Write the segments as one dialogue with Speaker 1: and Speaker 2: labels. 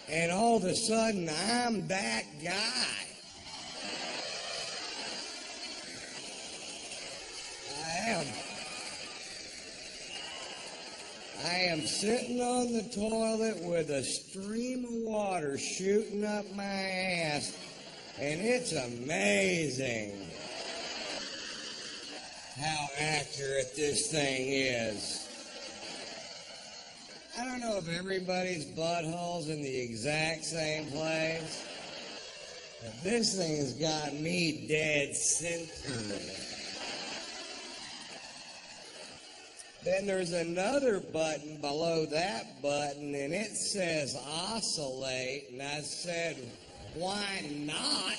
Speaker 1: And all of a sudden, I'm that guy. I am sitting on the toilet with a stream of water shooting up my ass, and it's amazing how accurate this thing is. I don't know if everybody's butthole's in the exact same place, but this thing's got me dead center. Then there's another button below that button, and it says oscillate, and I said, why not?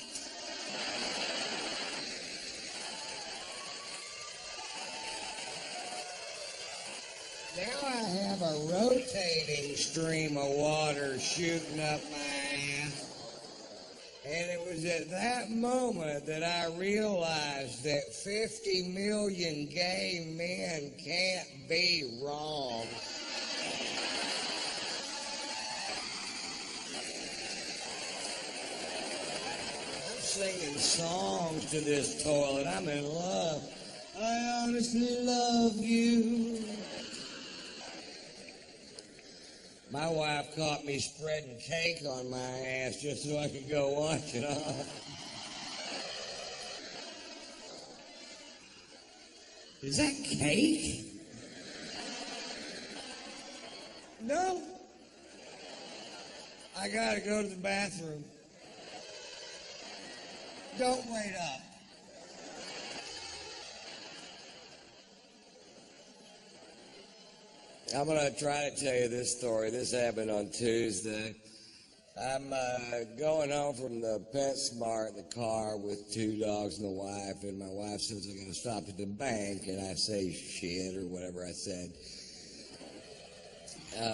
Speaker 1: Now I have a rotating stream of water shooting up my ass. And it was at that moment that I realized that 50 million gay men can't be wrong. I'm singing songs to this toilet. I'm in love. I honestly love you. My wife caught me spreading cake on my ass just so I could go wash it off. Is that cake? No. I gotta go to the bathroom. Don't wait up. I'm going to try to tell you this story. This happened on Tuesday. I'm going home from the PetSmart in the car with two dogs and the wife, and my wife says I'm going to stop at the bank, and I say shit or whatever I said.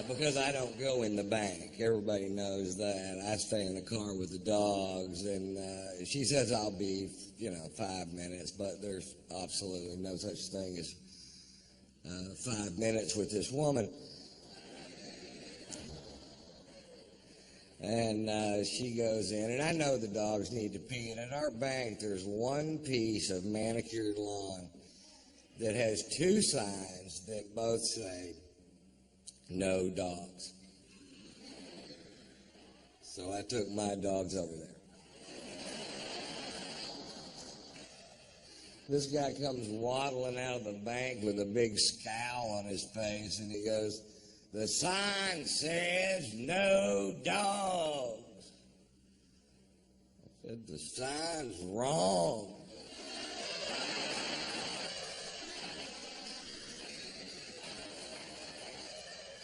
Speaker 1: Because I don't go in the bank. Everybody knows that. I stay in the car with the dogs, and she says I'll be, 5 minutes, but there's absolutely no such thing as 5 minutes with this woman. And she goes in, and I know the dogs need to pee. And at our bank, there's one piece of manicured lawn that has two signs that both say, no dogs. So I took my dogs over there. This guy comes waddling out of the bank with a big scowl on his face, and he goes, the sign says no dogs. I said, the sign's wrong.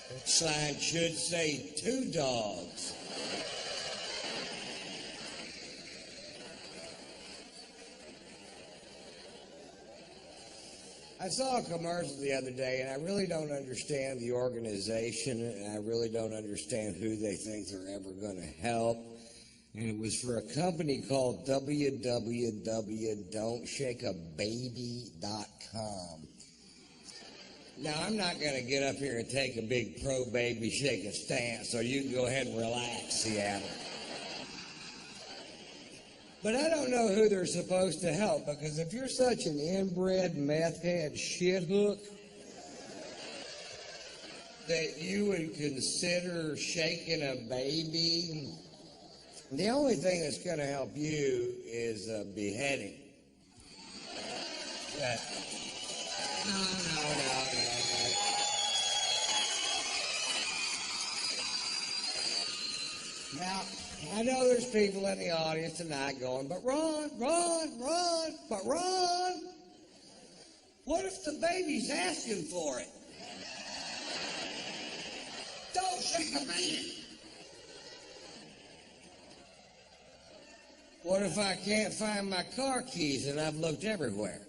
Speaker 1: That sign should say 2 dogs. I saw a commercial the other day, and I really don't understand the organization, and I really don't understand who they think they're ever going to help. And it was for a company called www.don'tshakeababy.com. Now, I'm not going to get up here and take a big pro-baby shaking stance, so you can go ahead and relax, Seattle. But I don't know who they're supposed to help, because if you're such an inbred meth head shithook that you would consider shaking a baby, the only thing that's going to help you is a beheading. No. Now, I know there's people in the audience tonight going, but Ron, what if the baby's asking for it? Don't shake a baby. What if I can't find my car keys and I've looked everywhere?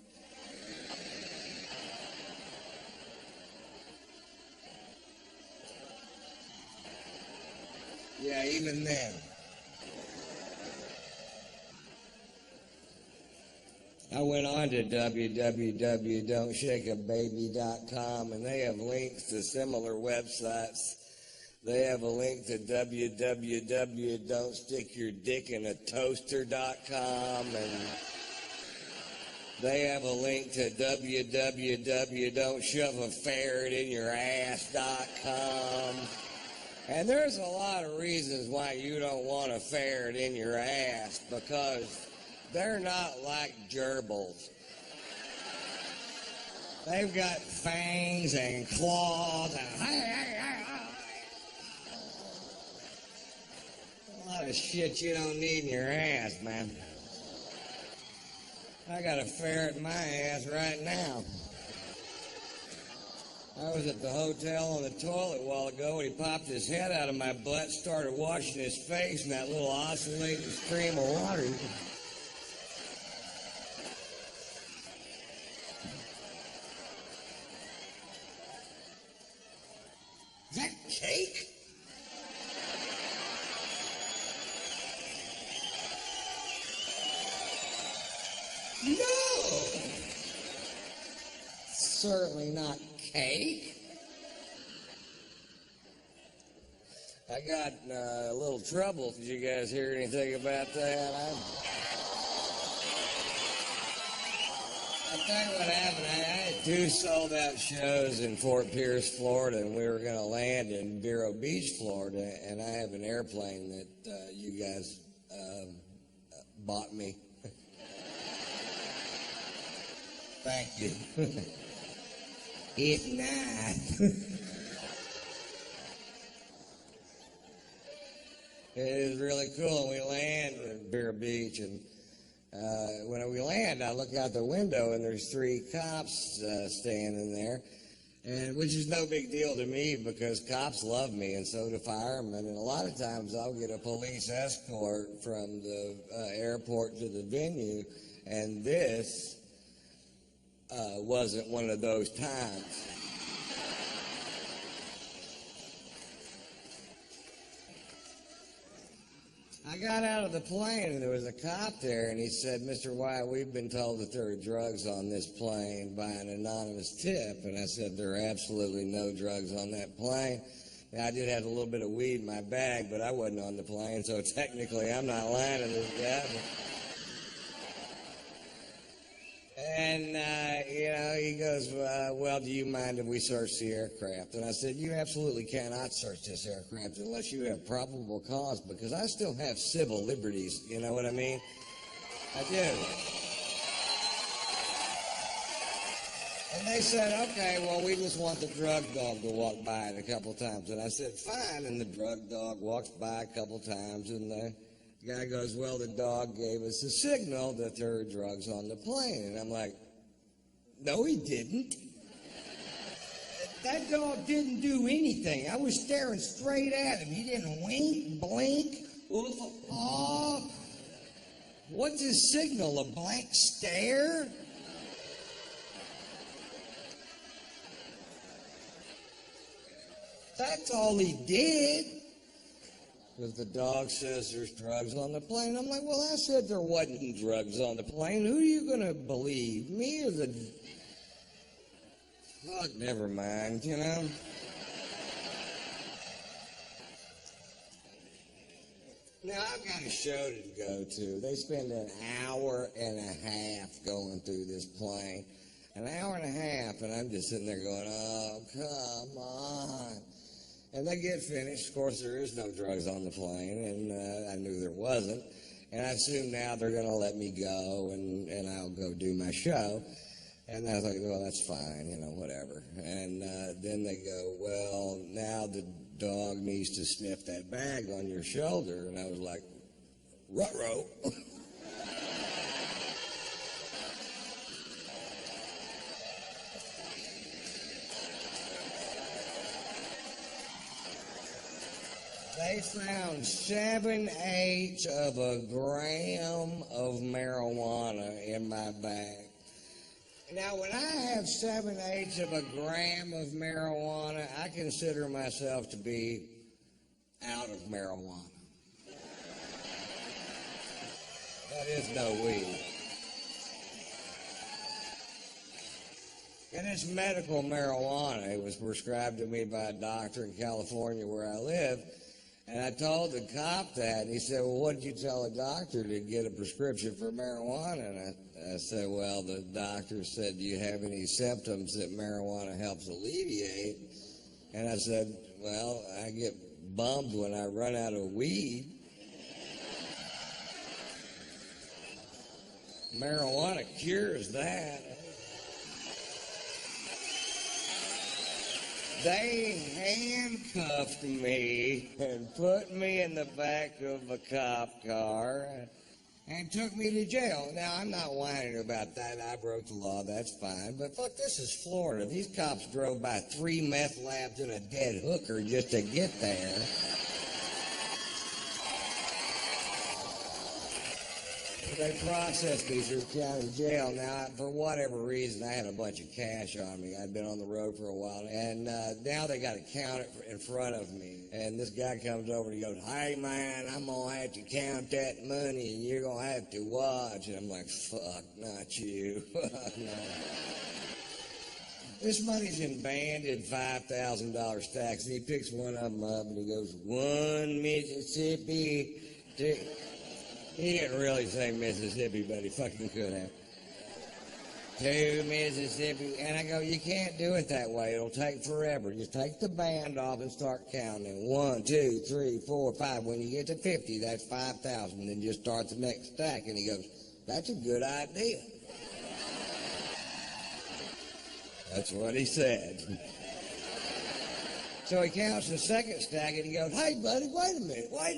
Speaker 1: Yeah, even then. I went on to www.don'tshakeababy.com, and they have links to similar websites They have a link to www.don'tstickyourdickinatoaster.com, and they have a link to www.don'tshoveaferretinyourass.com. And there's a lot of reasons why you don't want a ferret in your ass, because they're not like gerbils. They've got fangs and claws and a lot of shit you don't need in your ass, man. I got a ferret in my ass right now. I was at the hotel on the toilet a while ago, and he popped his head out of my butt, started washing his face in that little oscillating stream of water. Is that cake? No! Certainly not cake. I got a little trouble. Did you guys hear anything about that? I'll tell you what happened. I had 2 sold-out shows in Fort Pierce, Florida, and we were going to land in Vero Beach, Florida, and I have an airplane that you guys bought me. Thank you. It's nice. It is really cool. We land at Vero Beach, and when we land, I look out the window, and there's 3 cops standing there, and which is no big deal to me because cops love me, and so do firemen. And a lot of times, I'll get a police escort from the airport to the venue, and this wasn't one of those times. I got out of the plane, and there was a cop there, and he said, "Mr. Wyatt, we've been told that there are drugs on this plane by an anonymous tip." And I said, "There are absolutely no drugs on that plane." Now, I did have a little bit of weed in my bag, but I wasn't on the plane, so technically I'm not lying to this guy. And, he goes, "Well, do you mind if we search the aircraft?" And I said, "You absolutely cannot search this aircraft unless you have probable cause, because I still have civil liberties." You know what I mean? I do. And they said, "Okay, well, we just want the drug dog to walk by it a couple times." And I said, "Fine." And the drug dog walks by a couple times, and the guy goes, "Well, the dog gave us a signal that there are drugs on the plane." And I'm like, "No, he didn't. That dog didn't do anything. I was staring straight at him. He didn't wink, blink, oh. What's his signal, a blank stare?" That's all he did. Because the dog says there's drugs on the plane. I'm like, "Well, I said there wasn't drugs on the plane. Who are you going to believe, me or the..." Fuck, never mind, you know? Now, I've got a show to go to. They spend an hour and a half going through this plane. An hour and a half, and I'm just sitting there going, "Oh, come on." And they get finished. Of course, there is no drugs on the plane, and I knew there wasn't. And I assume now they're going to let me go, and I'll go do my show. And I was like, "Well, that's fine, whatever." And then they go, "Well, now the dog needs to sniff that bag on your shoulder." And I was like, "Ruh-roh." They found 7/8 of a gram of marijuana in my bag. Now, when I have 7/8 of a gram of marijuana, I consider myself to be out of marijuana. That is no weed. And it's medical marijuana. It was prescribed to me by a doctor in California where I live. And I told the cop that, and he said, well, what did you tell the doctor to get a prescription for marijuana? And I said, well, the doctor said, do you have any symptoms that marijuana helps alleviate? And I said, well, I get bummed when I run out of weed. Marijuana cures that. They handcuffed me and put me in the back of a cop car and took me to jail. Now, I'm not whining about that. I broke the law. That's fine. But fuck, this is Florida. These cops drove by 3 meth labs and a dead hooker just to get there. They processed me through county jail. Now, for whatever reason, I had a bunch of cash on me. I'd been on the road for a while, and now they got to count it in front of me. And this guy comes over and he goes, hey, man, I'm going to have to count that money, and you're going to have to watch. And I'm like, fuck, not you. Fuck, no. This money's in banded $5,000 stacks, and he picks one of them up, and he goes, 1 Mississippi, 2... He didn't really say Mississippi, but he fucking could have. 2 Mississippi. And I go, you can't do it that way. It'll take forever. Just take the band off and start counting. 1, 2, 3, 4, 5. When you get to 50, that's 5,000. Then just start the next stack. And he goes, that's a good idea. That's what he said. So he counts the second stack and he goes, hey, buddy, wait a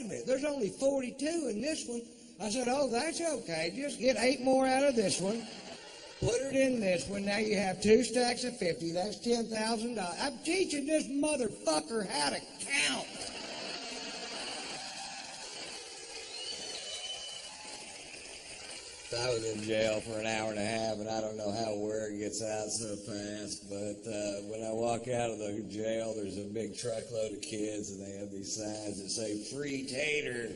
Speaker 1: minute. There's only 42 in this one. I said, oh, that's okay. Just get 8 more out of this one. Put it in this one. Now you have 2 stacks of 50. That's $10,000. I'm teaching this motherfucker how to count. I was in jail for an hour and a half, and I don't know how word gets out so fast, but when I walk out of the jail, there's a big truckload of kids, and they have these signs that say, free tater.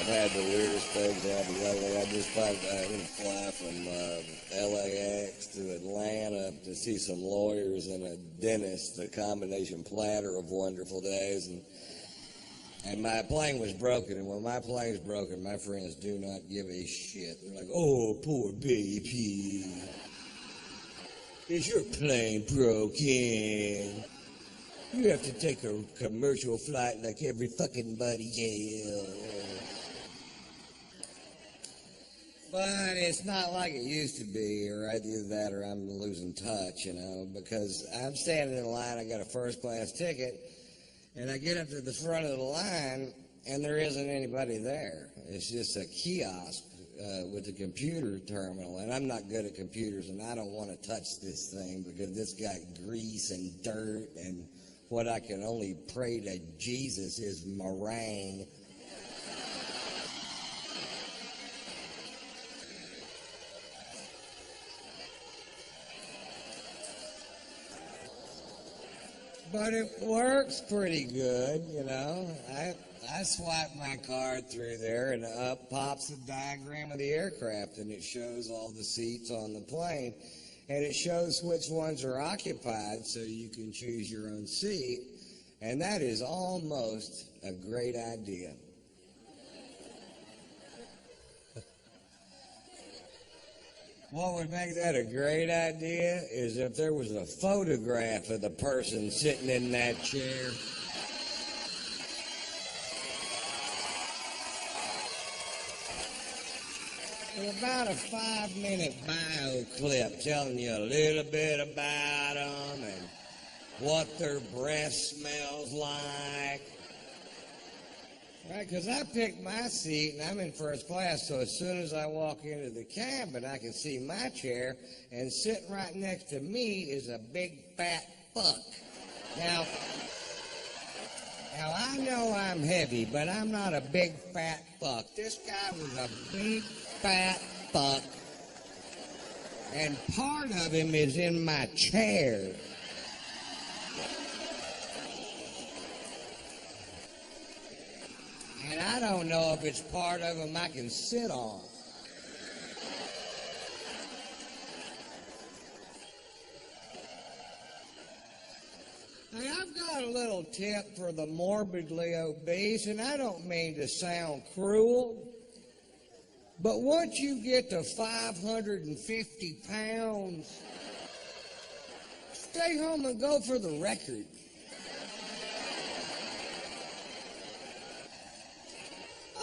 Speaker 1: I've had the weirdest things happen lately. I just I'm going to fly from LAX to Atlanta to see some lawyers and a dentist, a combination platter of wonderful days. And my plane was broken, and when my plane's broken, my friends do not give a shit. They're like, oh, poor baby. Is your plane broken? You have to take a commercial flight like every fucking buddy else. But it's not like it used to be, or either that or I'm losing touch, you know, because I'm standing in line, I got a first-class ticket, and I get up to the front of the line, and there isn't anybody there. It's just a kiosk with a computer terminal, and I'm not good at computers, and I don't want to touch this thing because it's got grease and dirt, and what I can only pray to Jesus is meringue. But it works pretty good, you know. I swipe my card through there, and up pops the diagram of the aircraft, and it shows all the seats on the plane, and it shows which ones are occupied so you can choose your own seat, and that is almost a great idea. What would make that a great idea is if there was a photograph of the person sitting in that chair. And about a 5-minute bio clip telling you a little bit about them and what their breath smells like. Right, because I picked my seat and I'm in first class, so as soon as I walk into the cabin, I can see my chair, and sitting right next to me is a big fat fuck. Now I know I'm heavy, but I'm not a big fat fuck. This guy was a big fat fuck, and part of him is in my chair. And I don't know if it's part of them I can sit on. Hey, I've got a little tip for the morbidly obese, and I don't mean to sound cruel, but once you get to 550 pounds, stay home and go for the record.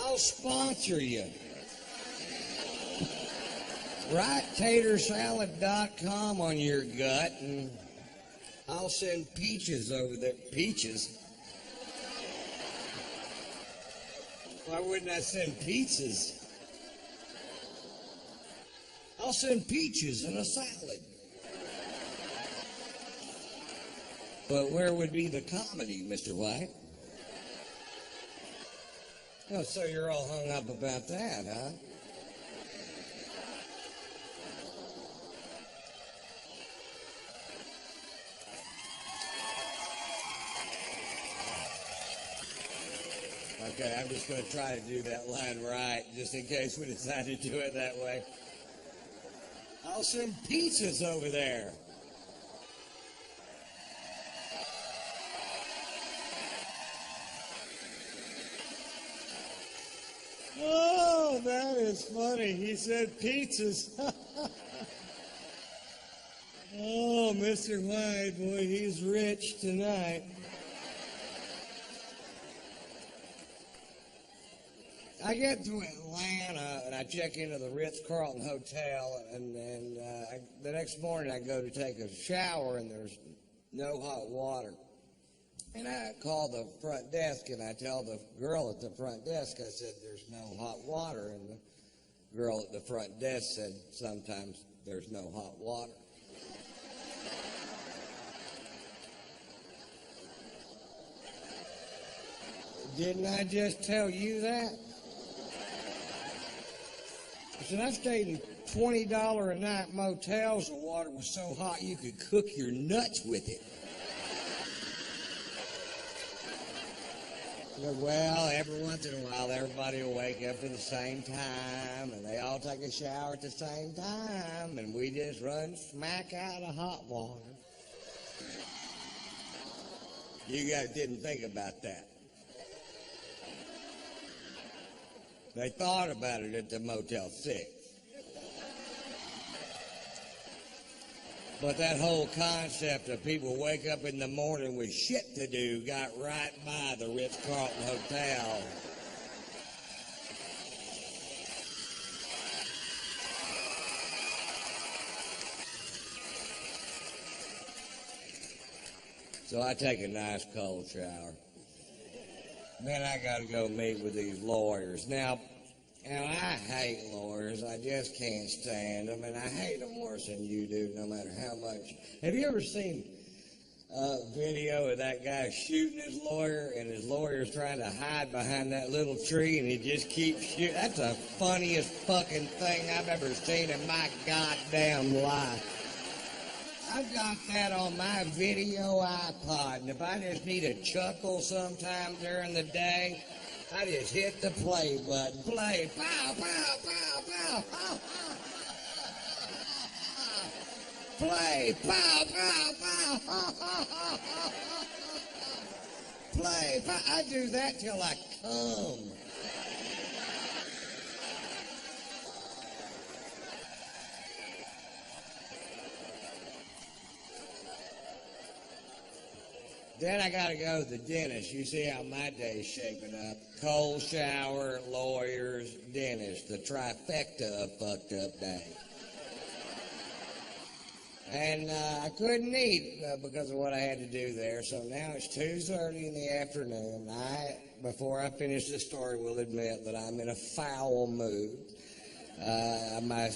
Speaker 1: I'll sponsor you. Write tatersalad.com on your gut, and I'll send peaches over there. Peaches? Why wouldn't I send pizzas? I'll send peaches in a salad. But where would be the comedy, Mr. White? Oh, so you're all hung up about that, huh? Okay, I'm just going to try to do that line right, just in case we decide to do it that way. I'll send pizzas over there. Oh, that is funny. He said pizzas. Oh, Mr. White, boy, he's rich tonight. I get to Atlanta and I check into the Ritz-Carlton Hotel, and the next morning I go to take a shower and there's no hot water. And I call the front desk and I tell the girl at the front desk, I said, there's no hot water. And the girl at the front desk said, sometimes there's no hot water. Didn't I just tell you that? I said, I stayed in $20 a night motels. The water was so hot you could cook your nuts with it. Well, every once in a while, everybody will wake up at the same time, and they all take a shower at the same time, and we just run smack out of hot water. You guys didn't think about that. They thought about it at the Motel 6. But that whole concept of people wake up in the morning with shit to do got right by the Ritz-Carlton Hotel. So I take a nice cold shower. Then I got to go meet with these lawyers. Now, I hate lawyers. I just can't stand them, and I hate them worse than you do, no matter how much. Have you ever seen a video of that guy shooting his lawyer, and his lawyer's trying to hide behind that little tree, and he just keeps shooting? That's the funniest fucking thing I've ever seen in my goddamn life. I've got that on my video iPod, and if I just need a chuckle sometime during the day, I just hit the play button. Play. Pow, pow, pow, pow. Play. Pow, pow, pow. Play. Pow. I do that till I come. Then I got to go to the dentist. You see how my day's shaping up. Cold shower, lawyers, dentist. The trifecta of fucked up day. And I couldn't eat because of what I had to do there. So now it's 2:30 in the afternoon. Before I finish this story, will admit that I'm in a foul mood. My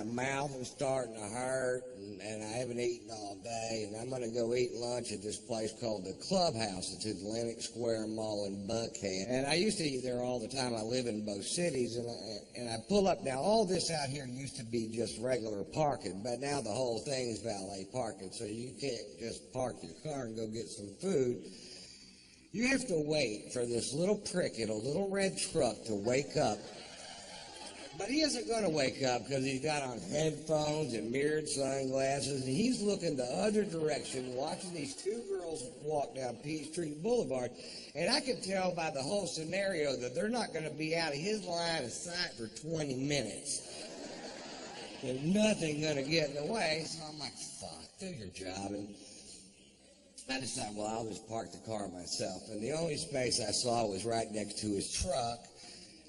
Speaker 1: mouth is starting to hurt, and I haven't eaten all day, and I'm going to go eat lunch at this place called the Clubhouse. It's at the Lenox Square Mall in Buckhead. And I used to eat there all the time. I live in both cities, and I pull up. Now, all this out here used to be just regular parking, but now the whole thing's valet parking, so you can't just park your car and go get some food. You have to wait for this little prick in a little red truck to wake up. But he isn't going to wake up because he's got on headphones and mirrored sunglasses, and he's looking the other direction, watching these two girls walk down Peachtree Boulevard. And I can tell by the whole scenario that they're not going to be out of his line of sight for 20 minutes. There's nothing going to get in the way. So I'm like, fuck, do your job. And I decided, well, I'll just park the car myself. And the only space I saw was right next to his truck.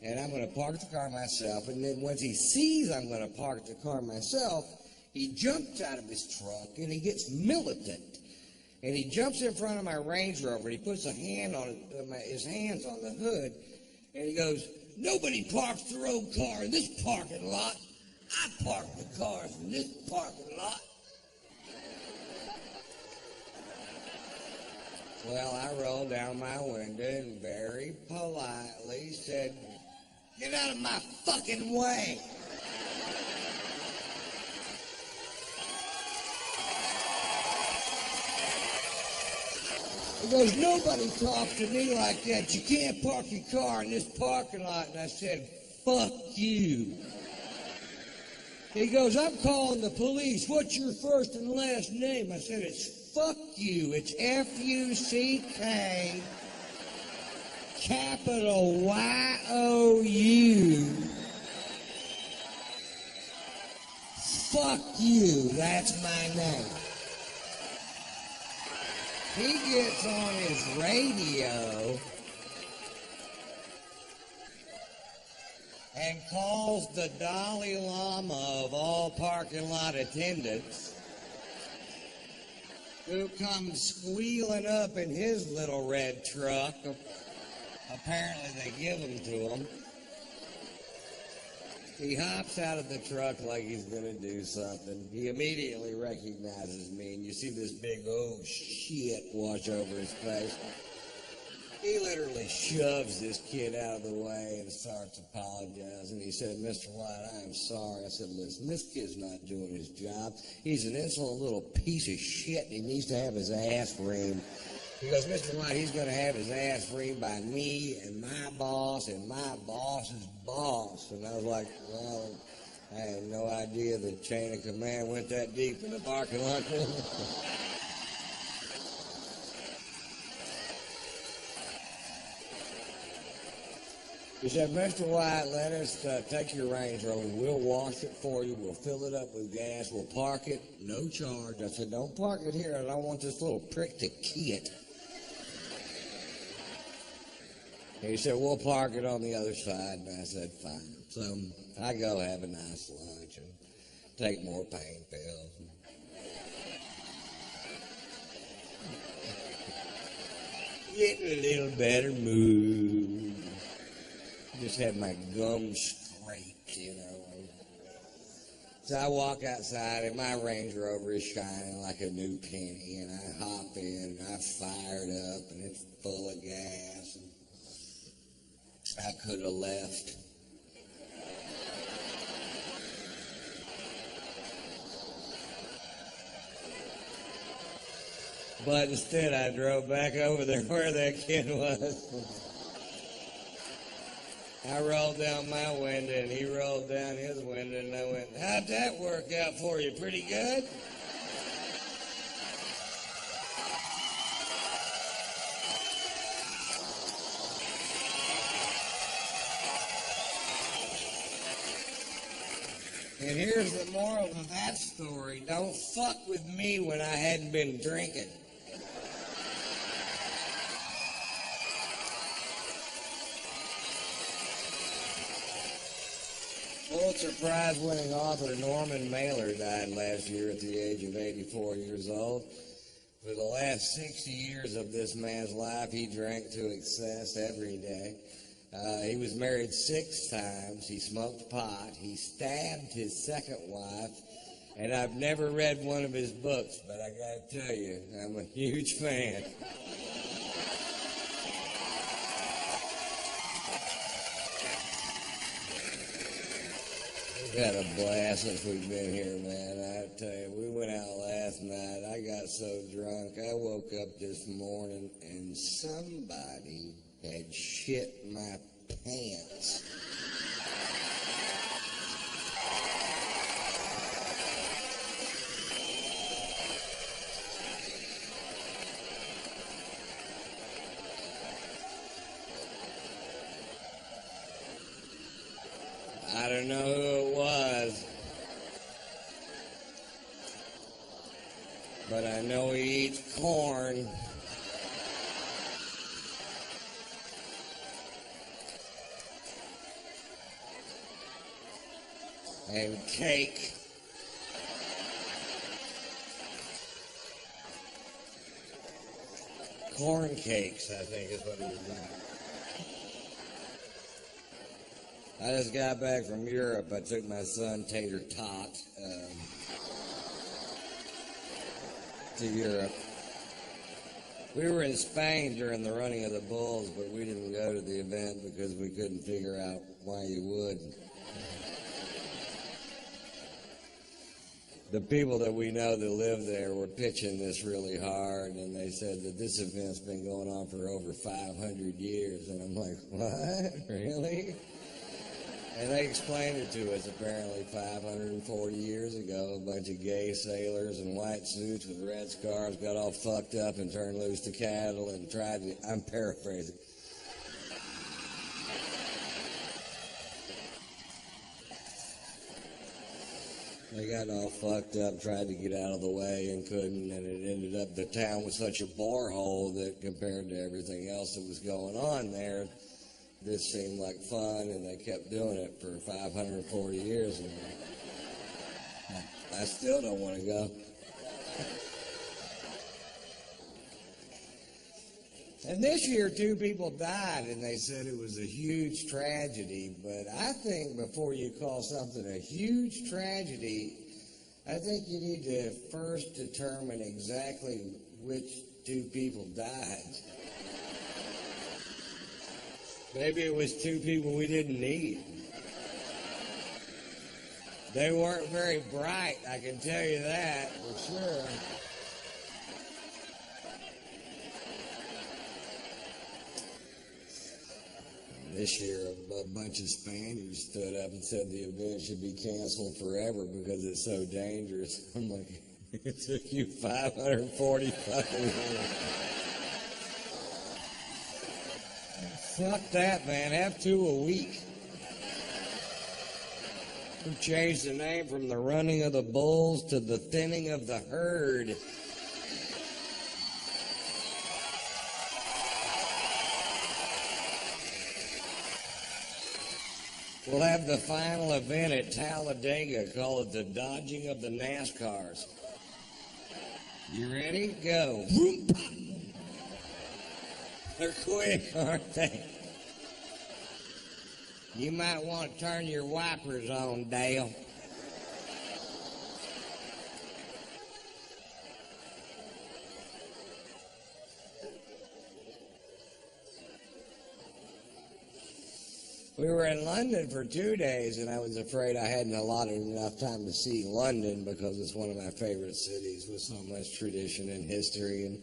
Speaker 1: And I'm going to park the car myself. And then once he sees I'm going to park the car myself, he jumps out of his truck and he gets militant. And he jumps in front of my Range Rover and he puts his hands on the hood. And he goes, nobody parks their own car in this parking lot. I park the cars in this parking lot. Well, I rolled down my window and very politely said, get out of my fucking way. He goes, nobody talks to me like that. You can't park your car in this parking lot. And I said, fuck you. He goes, I'm calling the police. What's your first and last name? I said, it's fuck you. It's F-U-C-K, capital Y-O-U. Fuck you. That's my name. He gets on his radio and calls the Dalai Lama of all parking lot attendants, who comes squealing up in his little red truck. Apparently they give them to him. He hops out of the truck like he's going to do something. He immediately recognizes me, and you see this big, oh, shit, wash over his face. He literally shoves this kid out of the way and starts apologizing. He said, Mr. White, I am sorry. I said, listen, this kid's not doing his job. He's an insolent little piece of shit, and he needs to have his ass reamed. He goes, Mr. White, he's going to have his ass reamed by me and my boss and my boss's boss. And I was like, well, I had no idea the chain of command went that deep in the parking lot. He said, Mr. White, let us take your Range Rover. We'll wash it for you. We'll fill it up with gas. We'll park it. No charge. I said, don't park it here. I don't want this little prick to key it. He said, we'll park it on the other side. And I said, fine. So I go have a nice lunch and take more pain pills. Get in a little better mood. Just had my gums scraped, you know. So I walk outside and my Range Rover is shining like a new penny, and I hop in and I fire it up and it's full of gas. And I could have left. But instead I drove back over there where that kid was. I rolled down my window and he rolled down his window, and I went, how'd that work out for you? Pretty good? And here's the moral of that story. Don't fuck with me when I hadn't been drinking. Pulitzer Prize-winning author Norman Mailer died last year at the age of 84 years old. For the last 60 years of this man's life, he drank to excess every day. He was married 6 times. He smoked pot. He stabbed his second wife. And I've never read one of his books, but I got to tell you, I'm a huge fan. We've had a blast since we've been here, man. I tell you, we went out last night. I got so drunk, I woke up this morning and somebody had shit my pants. I don't know who it was, but I know he eats corn. And cake. Corn cakes, I think is what he was doing. I just got back from Europe. I took my son Tater Tot to Europe. We were in Spain during the running of the bulls, but we didn't go to the event because we couldn't figure out why you would. The people that we know that live there were pitching this really hard, and they said that this event's been going on for over 500 years. And I'm like, what? Really? And they explained it to us. Apparently 540 years ago, a bunch of gay sailors in white suits with red scarves got all fucked up and turned loose to cattle and tried to, I'm paraphrasing, they got all fucked up, tried to get out of the way and couldn't, and it ended up, the town was such a borehole that compared to everything else that was going on there, this seemed like fun, and they kept doing it for 540 years, and I still don't want to go. And this year, 2 people died, and they said it was a huge tragedy. But I think before you call something a huge tragedy, I think you need to first determine exactly which 2 people died. Maybe it was 2 people we didn't need. They weren't very bright, I can tell you that for sure. This year, a bunch of Spaniards stood up and said the event should be canceled forever because it's so dangerous. I'm like, it took you 540 fucking years. Fuck that, man. Have 2 a week. We changed the name from the running of the bulls to the thinning of the herd. We'll have the final event at Talladega, call it the dodging of the NASCARs. You ready? Go. They're quick, aren't they? You might want to turn your wipers on, Dale. We were in London for 2 days, and I was afraid I hadn't allotted enough time to see London because it's one of my favorite cities with so much tradition and history.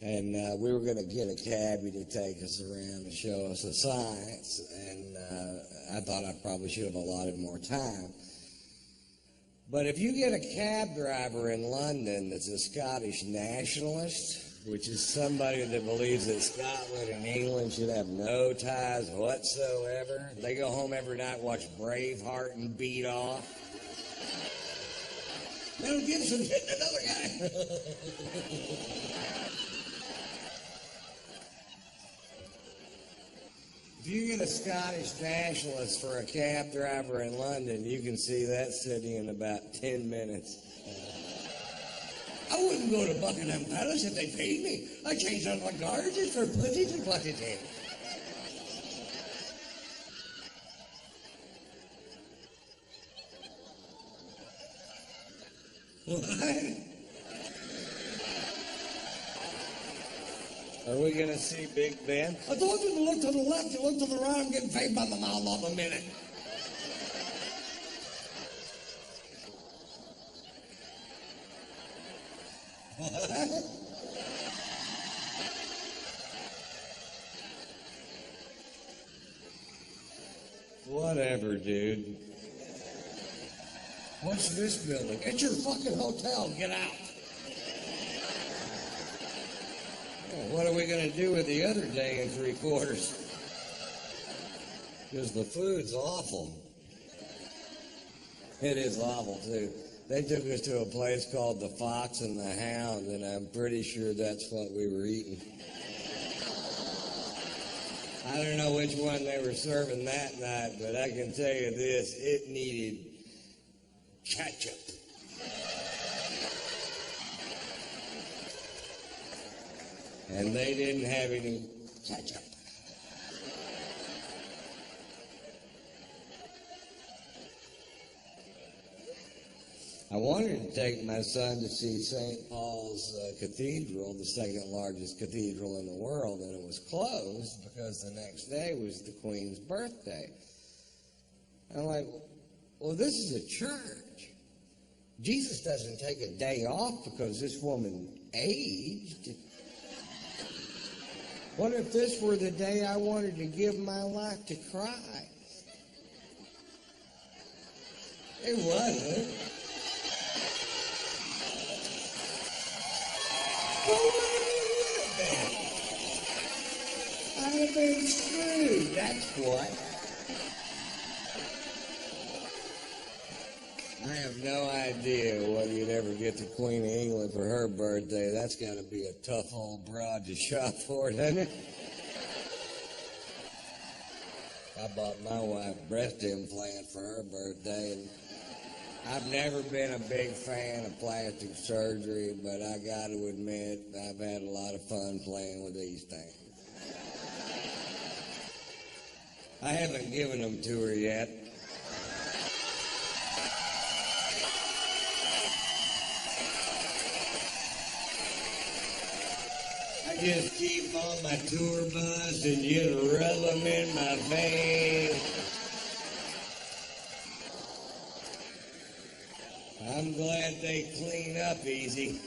Speaker 1: And we were going to get a cabbie to take us around and show us the sights, and I thought I probably should have allotted more time. But if you get a cab driver in London that's a Scottish nationalist, which is somebody that believes that Scotland and England should have no ties whatsoever, they go home every night, watch Braveheart and beat off. Mel Gibson's hitting another guy. If you get a Scottish nationalist for a cab driver in London, you can see that city in about 10 minutes. I wouldn't go to Buckingham Palace if they paid me. I changed out my garbage for pussies and pussies. What? Are we going to see Big Ben? I told you to look to the left, you look to the right, I'm getting paid by the mile off a minute. Whatever, dude. What's this building? It's your fucking hotel. Get out. Well, what are we going to do with the other day and 3/4? Because the food's awful. It is awful, too. They took us to a place called the Fox and the Hound, and I'm pretty sure that's what we were eating. I don't know which one they were serving that night, but I can tell you this, it needed ketchup. And they didn't have any ketchup. I wanted to take my son to see St. Paul's Cathedral, the second largest cathedral in the world, and it was closed because the next day was the Queen's birthday. I'm like, well, this is a church. Jesus doesn't take a day off because this woman aged. What if this were the day I wanted to give my life to Christ? It wasn't. Well, what would have been? I'd have been screwed, that's what. I have no idea whether you'd ever get the Queen of England for her birthday. That's got to be a tough old broad to shop for, doesn't it? I bought my wife a breast implant for her birthday, and I've never been a big fan of plastic surgery, but I got to admit, I've had a lot of fun playing with these things. I haven't given them to her yet. I just keep on my tour bus and just rub them in my face. I'm glad they clean up easy.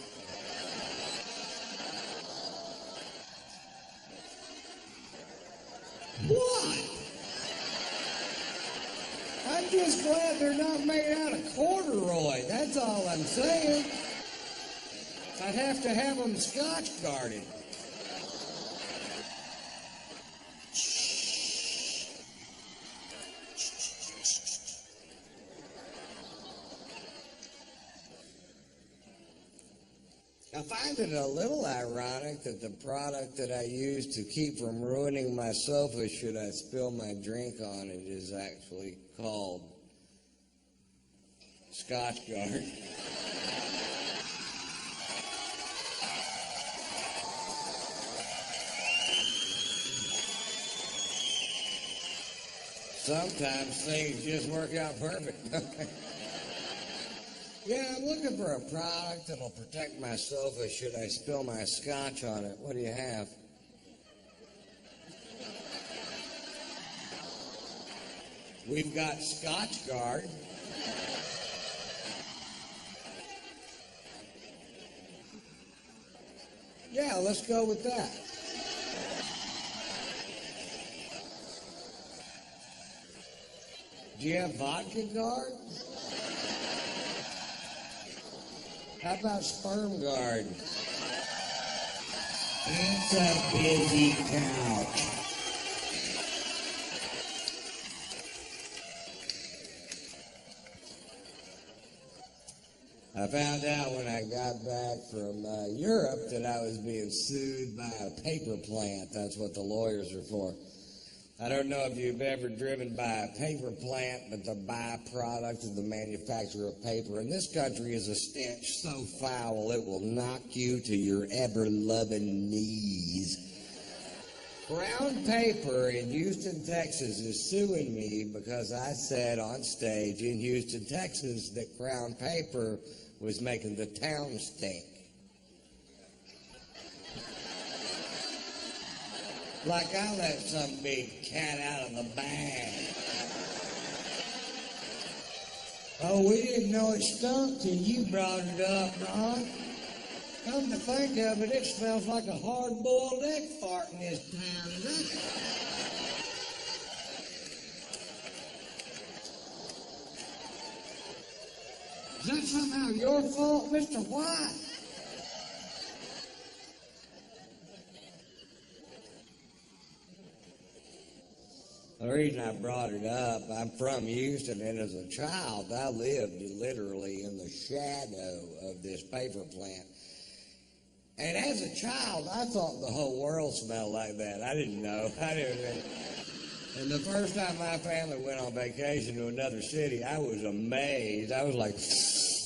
Speaker 1: What? I'm just glad they're not made out of corduroy. That's all I'm saying. I'd have to have them Scotch guarded. I find it a little ironic that the product that I use to keep from ruining my sofa should I spill my drink on it is actually called Scotch Guard. Sometimes things just work out perfect. Yeah, I'm looking for a product that'll protect my sofa should I spill my scotch on it. What do you have? We've got Scotch Guard. Yeah, let's go with that. Do you have Vodka Guard? How about Sperm Guard? It's a busy couch. I found out when I got back from Europe that I was being sued by a paper plant. That's what the lawyers are for. I don't know if you've ever driven by a paper plant, but the byproduct of the manufacture of paper in this country is a stench so foul it will knock you to your ever-loving knees. Crown Paper in Houston, Texas is suing me because I said on stage in Houston, Texas that Crown Paper was making the town stink. Like I let some big cat out of the bag. Oh, we didn't know it stunk till you brought it up, Ron. Come to think of it, it smells like a hard-boiled egg fart in this town, doesn't it? Is that somehow your fault, Mr. White? The reason I brought it up, I'm from Houston, and as a child, I lived literally in the shadow of this paper plant. And as a child, I thought the whole world smelled like that. I didn't know. And the first time my family went on vacation to another city, I was amazed. I was like,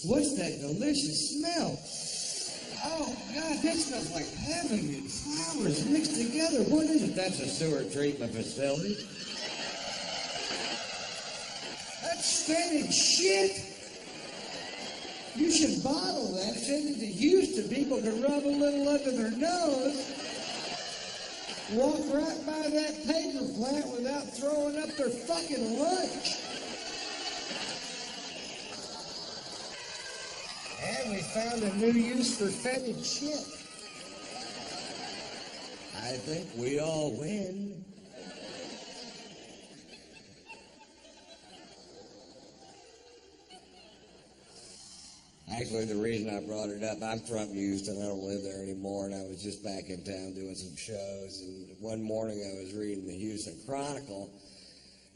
Speaker 1: what's that delicious smell? Oh, God, that smells like heaven and flowers mixed together. What is it? That's a sewer treatment facility. That's fetid shit. You should bottle that, send it to Houston. People can rub a little under their nose, walk right by that paper plant without throwing up their fucking lunch. And we found a new use for fetid shit. I think we all win. Actually, the reason I brought it up, I'm from Houston. I don't live there anymore, and I was just back in town doing some shows. And one morning I was reading the Houston Chronicle,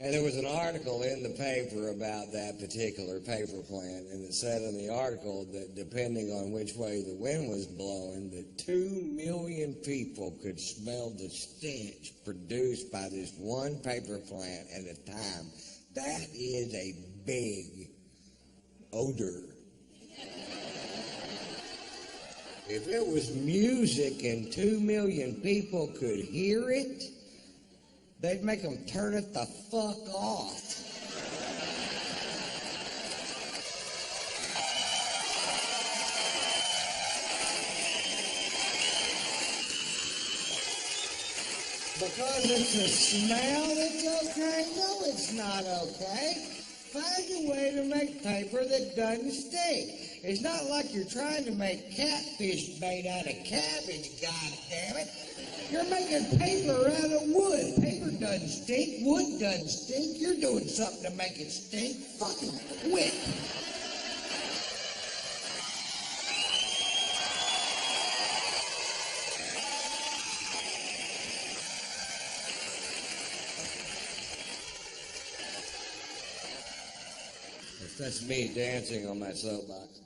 Speaker 1: and there was an article in the paper about that particular paper plant, and it said in the article that depending on which way the wind was blowing, that 2 million people could smell the stench produced by this one paper plant at a time. That is a big odor. If it was music and 2 million people could hear it, they'd make them turn it the fuck off. Because it's a smell, it's okay? No, it's not okay. Find a way to make paper that doesn't stink. It's not like you're trying to make catfish bait out of cabbage, goddammit. You're making paper out of wood. Paper doesn't stink. Wood doesn't stink. You're doing something to make it stink. Fucking quit. That's me dancing on my soapbox.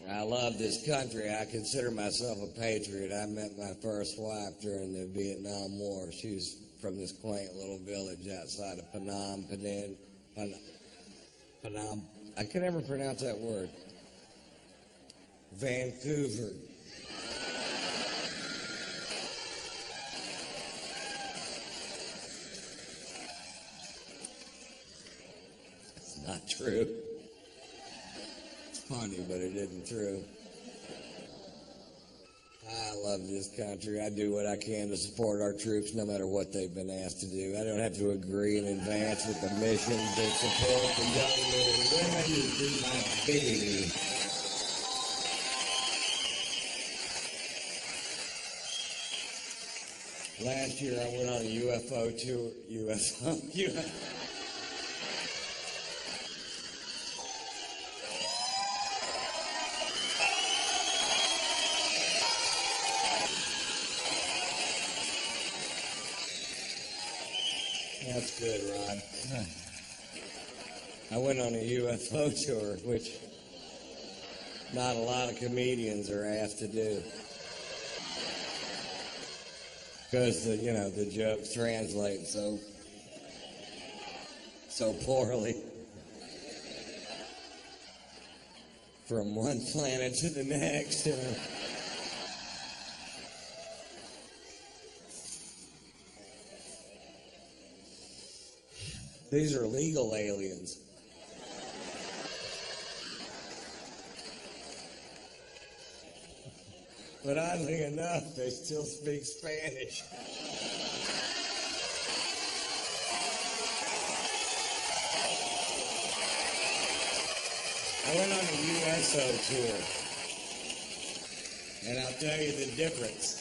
Speaker 1: I love this country. I consider myself a patriot. I met my first wife during the Vietnam War. She was from this quaint little village outside of Phnom Penh. Phnom. I can never pronounce that word. Vancouver. It's not true. Funny, but it isn't true. I love this country. I do what I can to support our troops no matter what they've been asked to do. I don't have to agree in advance with the mission to support the young men and women who do my bidding. Last year I went on a UFO tour. That's good, Ron. I went on a UFO tour, which not a lot of comedians are asked to do. Because the jokes translate so poorly from one planet to the next. These are legal aliens. But oddly enough, they still speak Spanish. I went on a USO tour, and I'll tell you the difference.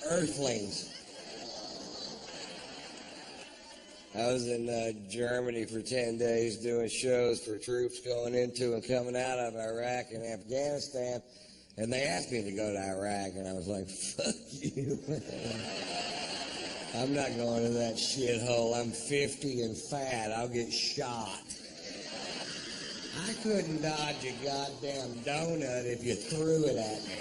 Speaker 1: Earthlings. I was in Germany for 10 days doing shows for troops going into and coming out of Iraq and Afghanistan, and they asked me to go to Iraq, and I was like, fuck you. I'm not going to that shithole. I'm 50 and fat. I'll get shot. I couldn't dodge a goddamn donut if you threw it at me.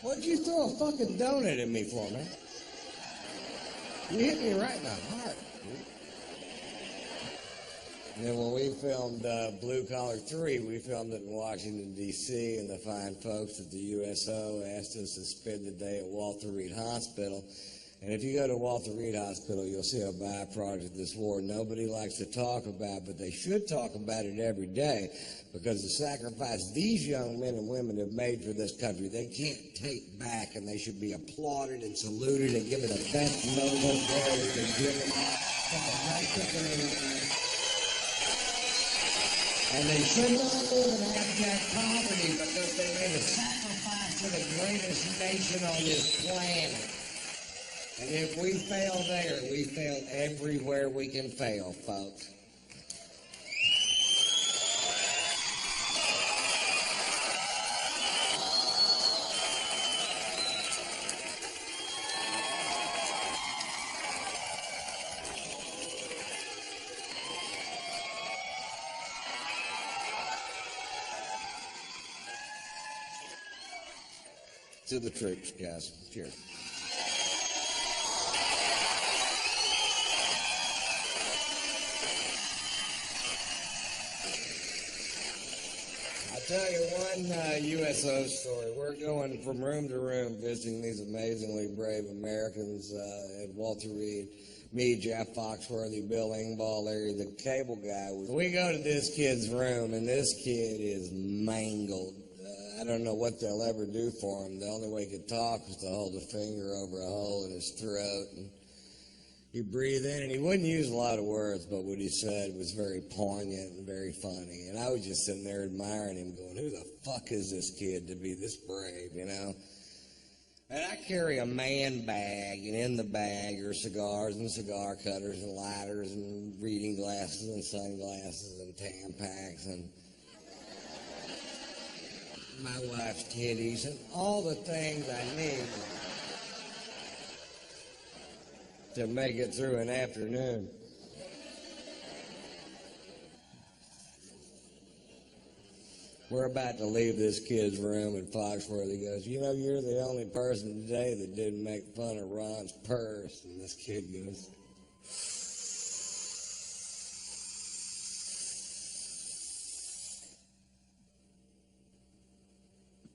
Speaker 1: What'd you throw a fucking donut at me for, man? You hit me right in the heart. And then when we filmed Blue Collar 3, we filmed it in Washington, D.C., and the fine folks at the USO asked us to spend the day at Walter Reed Hospital. And if you go to Walter Reed Hospital, you'll see a byproduct of this war nobody likes to talk about, but they should talk about it every day, because the sacrifice these young men and women have made for this country, they can't take back, and they should be applauded and saluted and given the best Nobel Prize and given from the right to their life. And they should not live in abject poverty because they made a sacrifice to the greatest nation on this planet. And if we fail there, we fail everywhere we can fail, folks. To the troops, guys. Cheers. I'll tell you one USO story. We're going from room to room visiting these amazingly brave Americans at Walter Reed. Me, Jeff Foxworthy, Bill Engvall, Larry the cable guy. We go to this kid's room, and this kid is mangled. I don't know what they'll ever do for him. The only way he could talk was to hold a finger over a hole in his throat. And he'd breathe in, and he wouldn't use a lot of words, but what he said was very poignant and very funny. And I was just sitting there admiring him, going, who the fuck is this kid to be this brave, you know? And I carry a man bag, and in the bag are cigars and cigar cutters and lighters and reading glasses and sunglasses and Tampax and my wife's titties and all the things I need to make it through an afternoon. We're about to leave this kid's room, and Foxworthy goes, you know, you're the only person today that didn't make fun of Ron's purse. And this kid goes,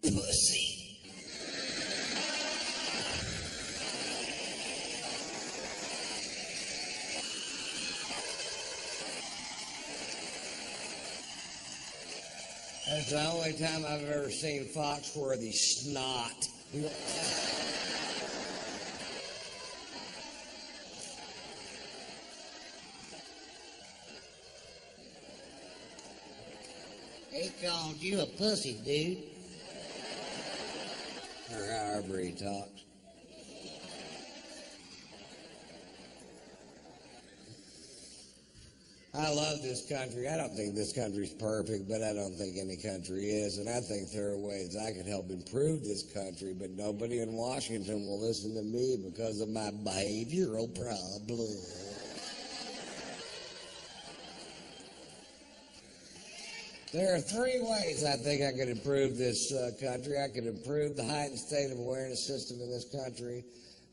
Speaker 1: pussy. That's the only time I've ever seen Foxworthy snot. He called you a pussy, dude. Or however he talks. I love this country. I don't think this country's perfect, but I don't think any country is. And I think there are ways I could help improve this country, but nobody in Washington will listen to me because of my behavioral problem. There are three ways I think I could improve this country. I could improve the heightened state of awareness system in this country.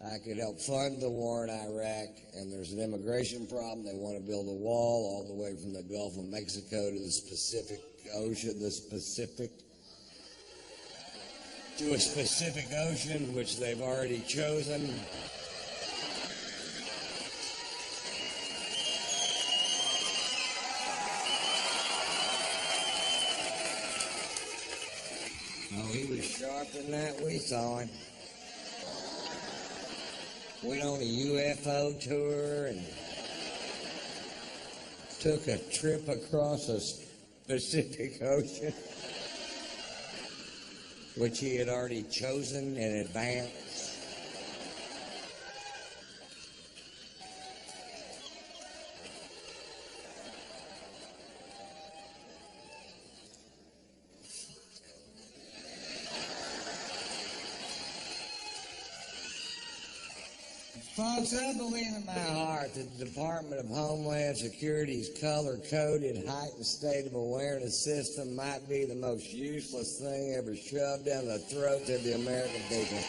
Speaker 1: I could help fund the war in Iraq, and there's an immigration problem. They want to build a wall all the way from the Gulf of Mexico to the Pacific Ocean, to a specific ocean, which they've already chosen. Oh, he was sharper than that. We saw him. Went on a UFO tour and took a trip across the Pacific Ocean, which he had already chosen in advance. Folks, I believe in my heart that the Department of Homeland Security's color-coded heightened state of awareness system might be the most useless thing ever shoved down the throats of the American people.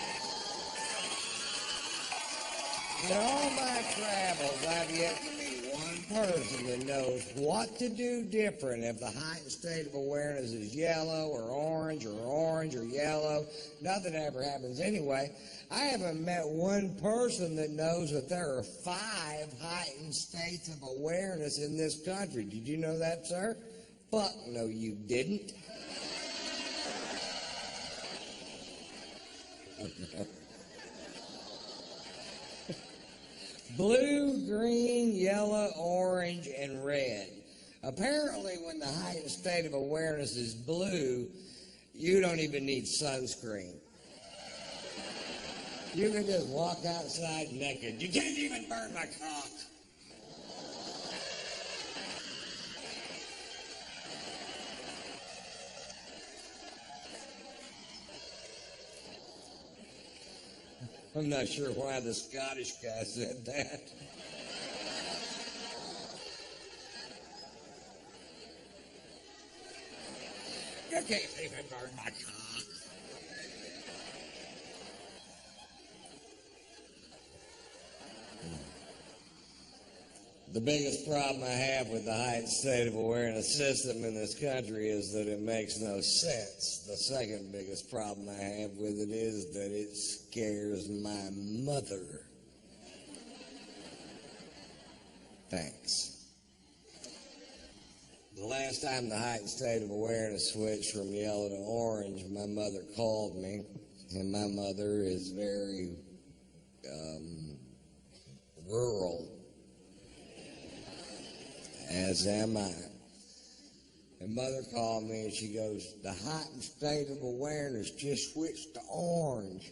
Speaker 1: In all my travels, I've yet to meet one person that knows what to do different if the heightened state of awareness is yellow or orange or yellow. Nothing ever happens anyway. I haven't met one person that knows that there are 5 heightened states of awareness in this country. Did you know that, sir? Fuck no, you didn't. Blue, green, yellow, orange, and red. Apparently, when the heightened state of awareness is blue, you don't even need sunscreen. You can just walk outside naked. You can't even burn my cock. I'm not sure why the Scottish guy said that. You can't even burn my cock. The biggest problem I have with the heightened state of awareness system in this country is that it makes no sense. The second biggest problem I have with it is that it scares my mother. Thanks. The last time the heightened state of awareness switched from yellow to orange, my mother called me, and my mother is very rural. As am I. And mother called me and she goes, the heightened state of awareness just switched to orange.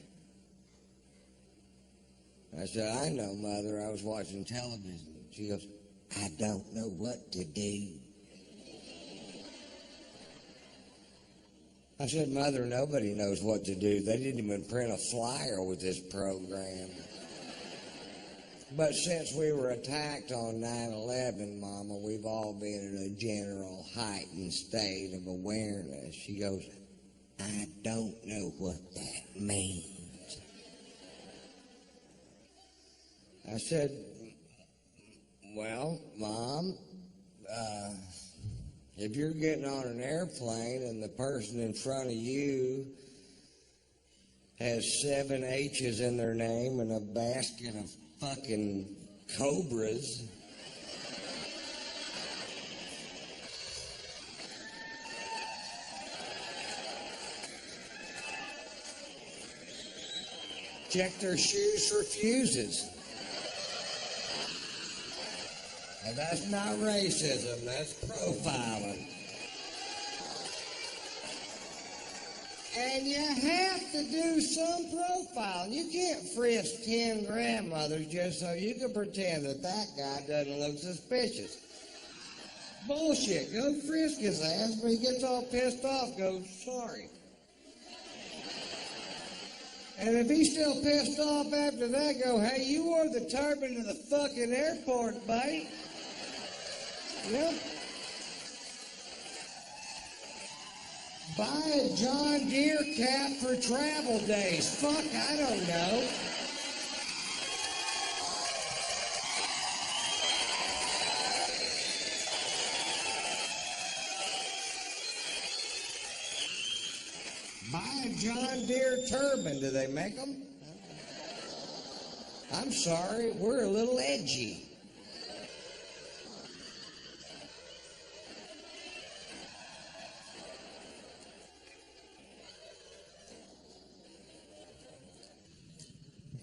Speaker 1: I said, I know, Mother, I was watching television. She goes, I don't know what to do. I said, Mother, nobody knows what to do. They didn't even print a flyer with this program. But since we were attacked on 9/11, Mama, we've all been in a general heightened state of awareness. She goes, I don't know what that means. I said, well, Mom, if you're getting on an airplane and the person in front of you has 7 H's in their name and a basket of fucking cobras. Check their shoes for fuses. And that's not racism, that's profiling. And you have to do some profiling. You can't frisk 10 grandmothers just so you can pretend that that guy doesn't look suspicious. Bullshit. Go frisk his ass, but he gets all pissed off, goes, sorry. And if he's still pissed off after that, go, hey, you wore the turban to the fucking airport, buddy. Yep. Buy a John Deere cap for travel days. Fuck, I don't know. Buy a John Deere turban. Do they make them? I'm sorry, we're a little edgy.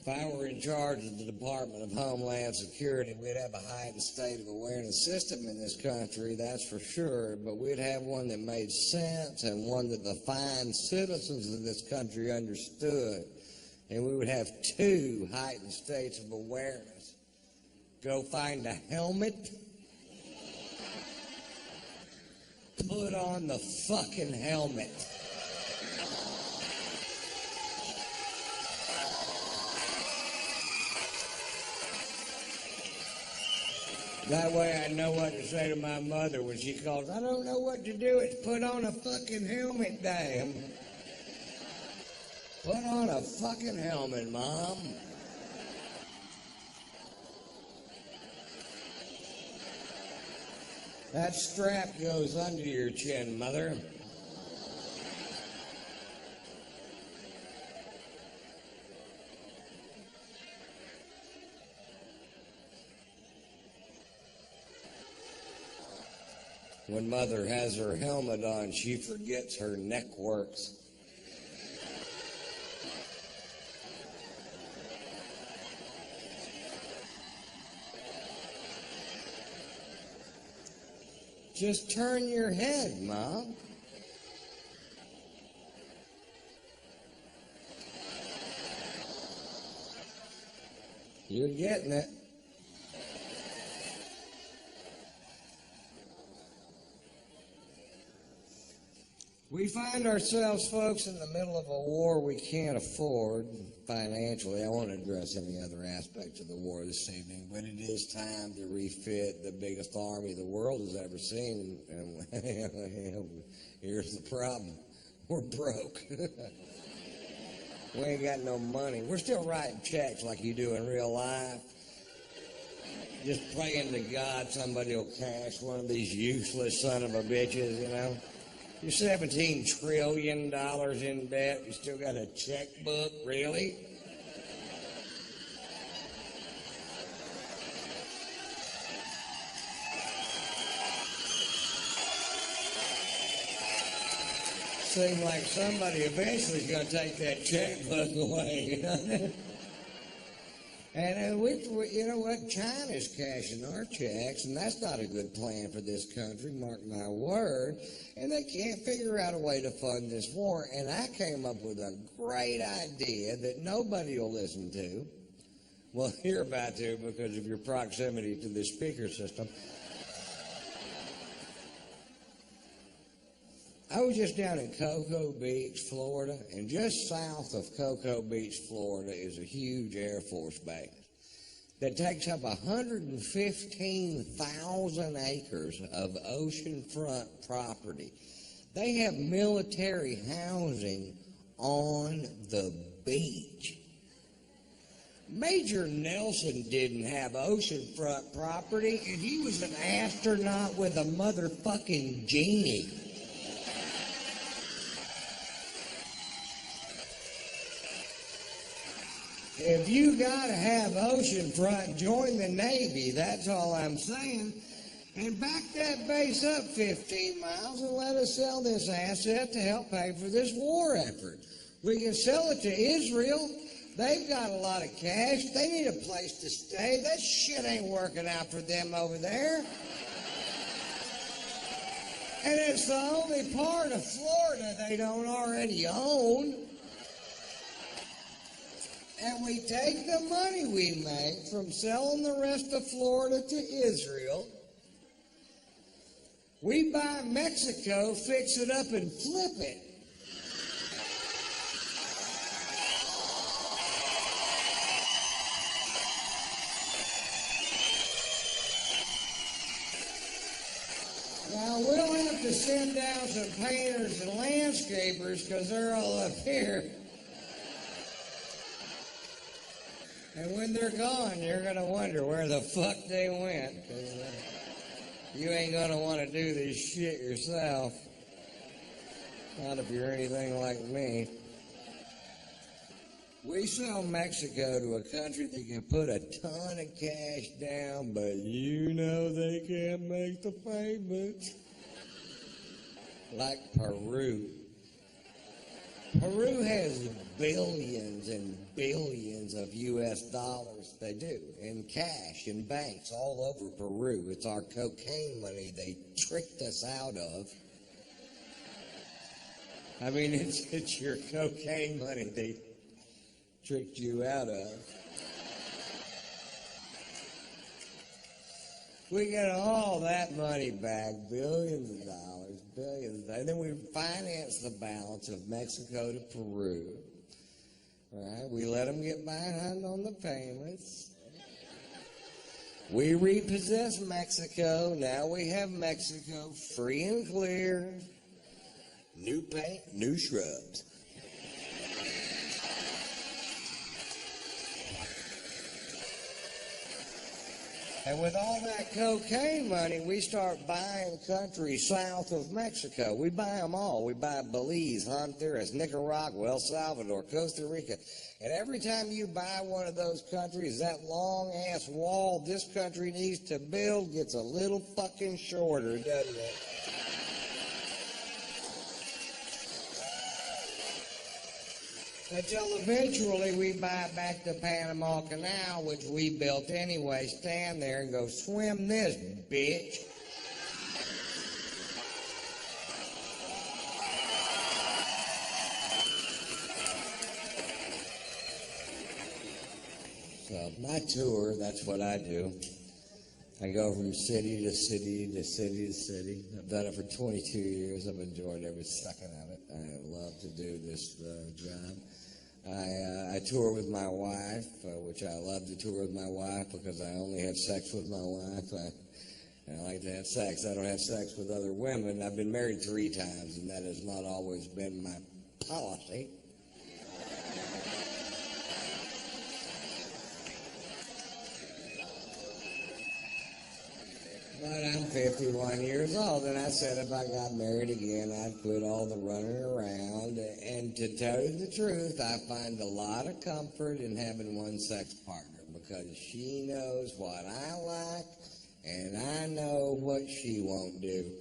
Speaker 1: If I were in charge of the Department of Homeland Security, we'd have a heightened state of awareness system in this country, that's for sure, but we'd have one that made sense and one that the fine citizens of this country understood. And we would have two heightened states of awareness. Go find a helmet, put on the fucking helmet. That way I know what to say to my mother when she calls. I don't know what to do. It's put on a fucking helmet, damn. Put on a fucking helmet, Mom. That strap goes under your chin, Mother. When Mother has her helmet on, she forgets her neck works. Just turn your head, Mom. You're getting it. We find ourselves, folks, in the middle of a war we can't afford financially. I won't address any other aspects of the war this evening, but it is time to refit the biggest army the world has ever seen. And here's the problem. We're broke. We ain't got no money. We're still writing checks like you do in real life. Just praying to God somebody will cash one of these useless son of a bitches, you know. You're $17 trillion in debt. You still got a checkbook, really? Seems like somebody eventually is going to take that checkbook away, you know? And you know what? China's cashing our checks, and that's not a good plan for this country, mark my word. And they can't figure out a way to fund this war. And I came up with a great idea that nobody will listen to. Well, you're about to because of your proximity to the speaker system. I was just down in Cocoa Beach, Florida, and just south of Cocoa Beach, Florida, is a huge Air Force base that takes up 115,000 acres of oceanfront property. They have military housing on the beach. Major Nelson didn't have oceanfront property, and he was an astronaut with a motherfucking genie. If you gotta have oceanfront, join the Navy. That's all I'm saying. And back that base up 15 miles and let us sell this asset to help pay for this war effort. We can sell it to Israel. They've got a lot of cash. They need a place to stay. That shit ain't working out for them over there. And it's the only part of Florida they don't already own. And we take the money we make from selling the rest of Florida to Israel. We buy Mexico, fix it up, and flip it. Now, we'll have to send down some painters and landscapers because they're all up here. And when they're gone, you're going to wonder where the fuck they went. 'Cause you ain't going to want to do this shit yourself. Not if you're anything like me. We sell Mexico to a country that can put a ton of cash down, but you know they can't make the payments. Like Peru. Peru has billions and billions of US dollars, they do, in cash, in banks all over Peru. It's our cocaine money they tricked us out of. I mean, it's your cocaine money they tricked you out of. We get all that money back, billions of dollars, billions, and then we finance the balance of Mexico to Peru. Right? We let them get behind on the payments. We repossess Mexico. Now we have Mexico free and clear. New paint, new shrubs. And with all that cocaine money, we start buying countries south of Mexico. We buy them all. We buy Belize, Honduras, Nicaragua, El Salvador, Costa Rica. And every time you buy one of those countries, that long-ass wall this country needs to build gets a little fucking shorter, doesn't it? Until eventually we buy back the Panama Canal, which we built anyway, stand there and go, swim this, bitch. So my tour, that's what I do. I go from city to city to city to city. I've done it for 22 years. I've enjoyed every second of it. I love to do this job. I tour with my wife, which I love to tour with my wife because I only have sex with my wife. I like to have sex. I don't have sex with other women. I've been married 3 times, and that has not always been my policy. But I'm 51 years old, and I said if I got married again, I'd quit all the running around. And to tell you the truth, I find a lot of comfort in having one sex partner because she knows what I like, and I know what she won't do.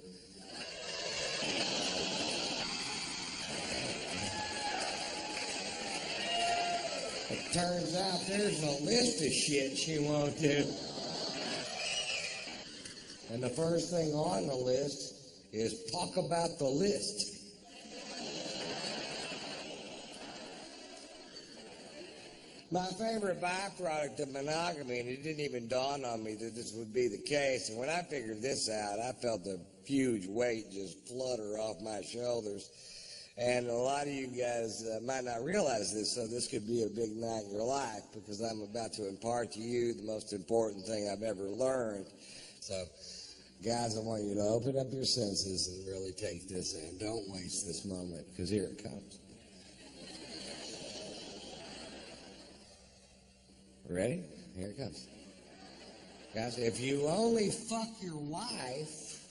Speaker 1: It turns out there's a list of shit she won't do. And the first thing on the list is talk about the list. My favorite byproduct of monogamy, and it didn't even dawn on me that this would be the case, and when I figured this out, I felt a huge weight just flutter off my shoulders. And a lot of you guys might not realize this, so this could be a big night in your life because I'm about to impart to you the most important thing I've ever learned. So, guys, I want you to open up your senses and really take this in. Don't waste this moment, because here it comes. Ready? Here it comes. Guys, if you only fuck your wife,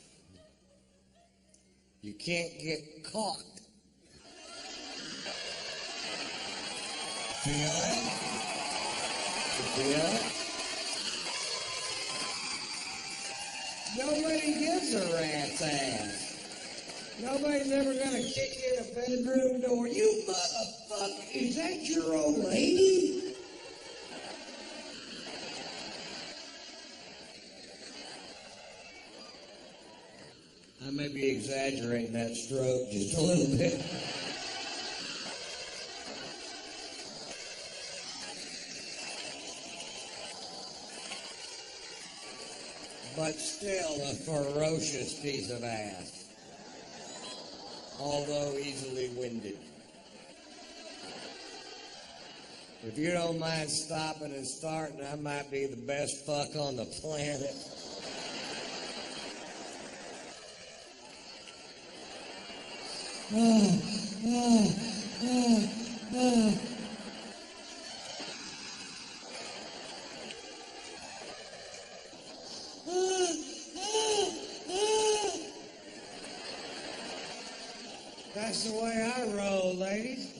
Speaker 1: you can't get caught. Feel it? Feel it? Nobody gives a rat's ass. Nobody's ever gonna kick in a bedroom door. You motherfucker, is that your old lady? I may be exaggerating that stroke just a little bit. But still a ferocious piece of ass, although easily winded. If you don't mind stopping and starting, I might be the best fuck on the planet. That's the way I roll, ladies.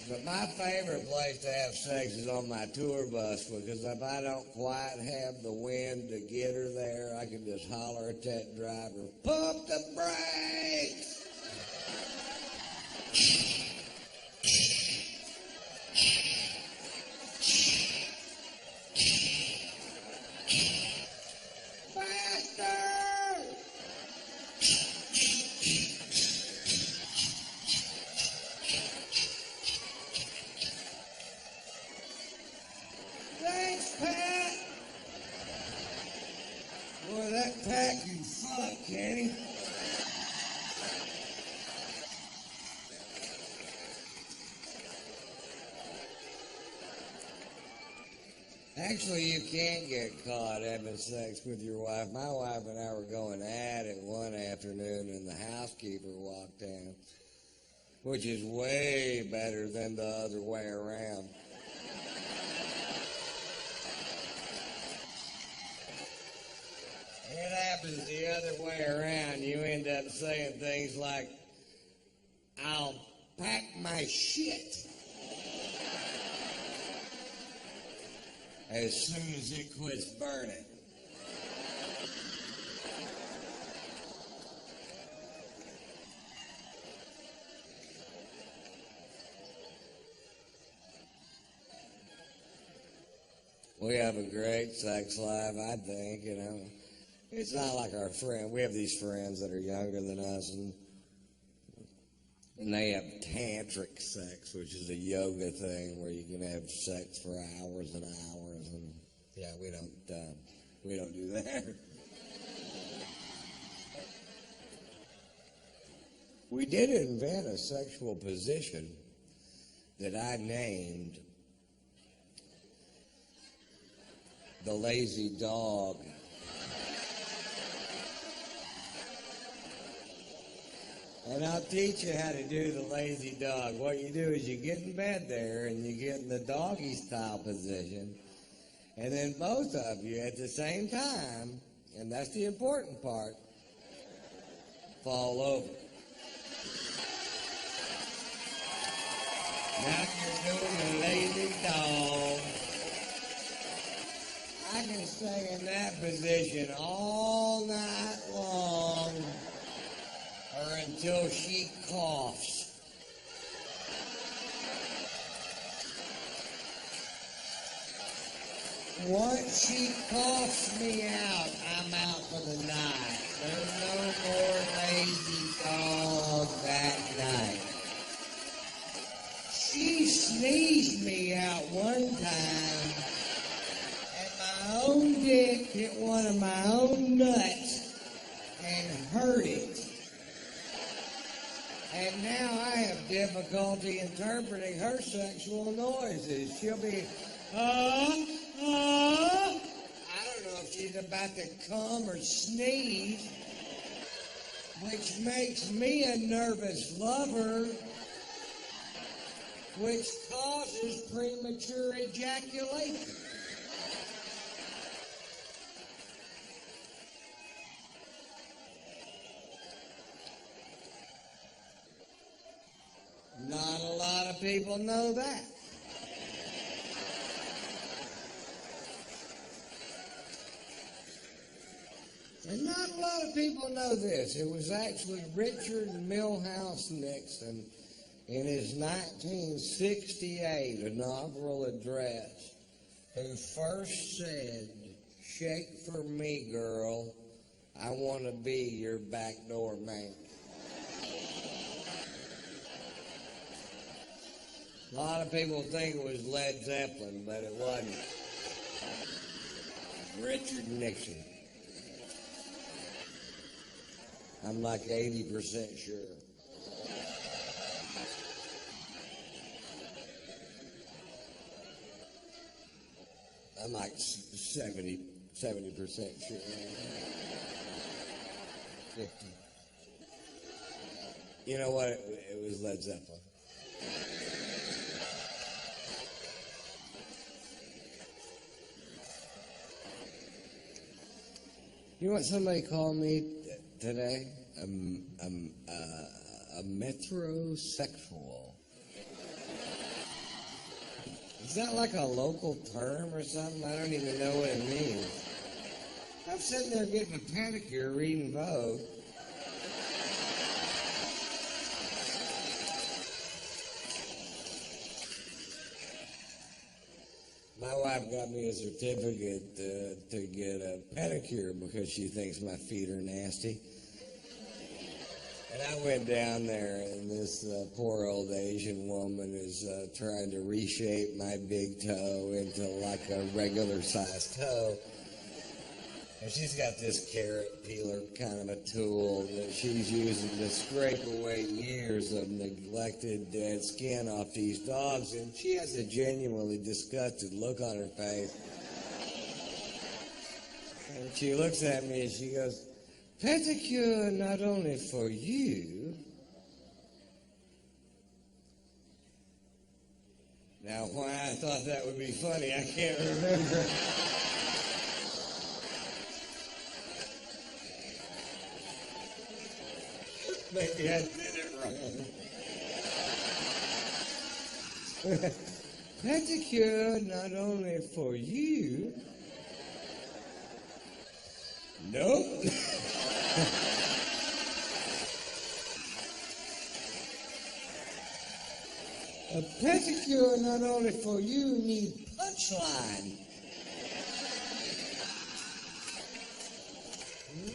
Speaker 1: But my favorite place to have sex is on my tour bus because if I don't quite have the wind to get her there, I can just holler at that driver, pump the brakes! Thanks, Pat. Boy, that Pat can fuck, Kenny. Actually, you can't get caught having sex with your wife. My wife and I were going at it one afternoon, and the housekeeper walked in, which is way better than the other way around. It happens the other way around. You end up saying things like, I'll pack my shit as soon as it quits burning. We have a great sex life, I think, you know. It's not like our friend. We have these friends that are younger than us, and they have tantric sex, which is a yoga thing where you can have sex for hours and hours. And yeah, we don't do that. We did invent a sexual position that I named the lazy dog. And I'll teach you how to do the lazy dog. What you do is you get in bed there and you get in the doggy style position. And then both of you at the same time, and that's the important part, fall over. Now you're doing the lazy dog. I can stay in that position all night long or until she coughs. Once she coughs me out, I'm out for the night. There's no more lazy dog that night. She sneezed me out one time, and my own dick hit one of my own nuts and hurt it. And now I have difficulty interpreting her sexual noises. She'll be, I don't know if she's about to come or sneeze, which makes me a nervous lover, which causes premature ejaculation. Not a lot of people know that. And not a lot of people know this. It was actually Richard Milhouse Nixon in his 1968 inaugural address who first said, "Shake for me, girl. I want to be your backdoor man." A lot of people think it was Led Zeppelin, but it wasn't. Richard Nixon. I'm like 80% sure. I'm like 70% sure. 50. You know what? It was Led Zeppelin. You know what somebody called me today? A metrosexual. Is that like a local term or something? I don't even know what it means. I'm sitting there getting a pedicure reading Vogue. My wife got me a certificate to get a pedicure because she thinks my feet are nasty. And I went down there, and this poor old Asian woman is trying to reshape my big toe into like a regular-sized toe. And she's got this carrot peeler kind of a tool that she's using to scrape away years of neglected dead skin off these dogs, and she has a genuinely disgusted look on her face. And she looks at me and she goes, pedicure not only for you. Now, why I thought that would be funny, I can't remember. Maybe I did it wrong. Pedicure not only for you. Nope. A pedicure not only for you need punchline.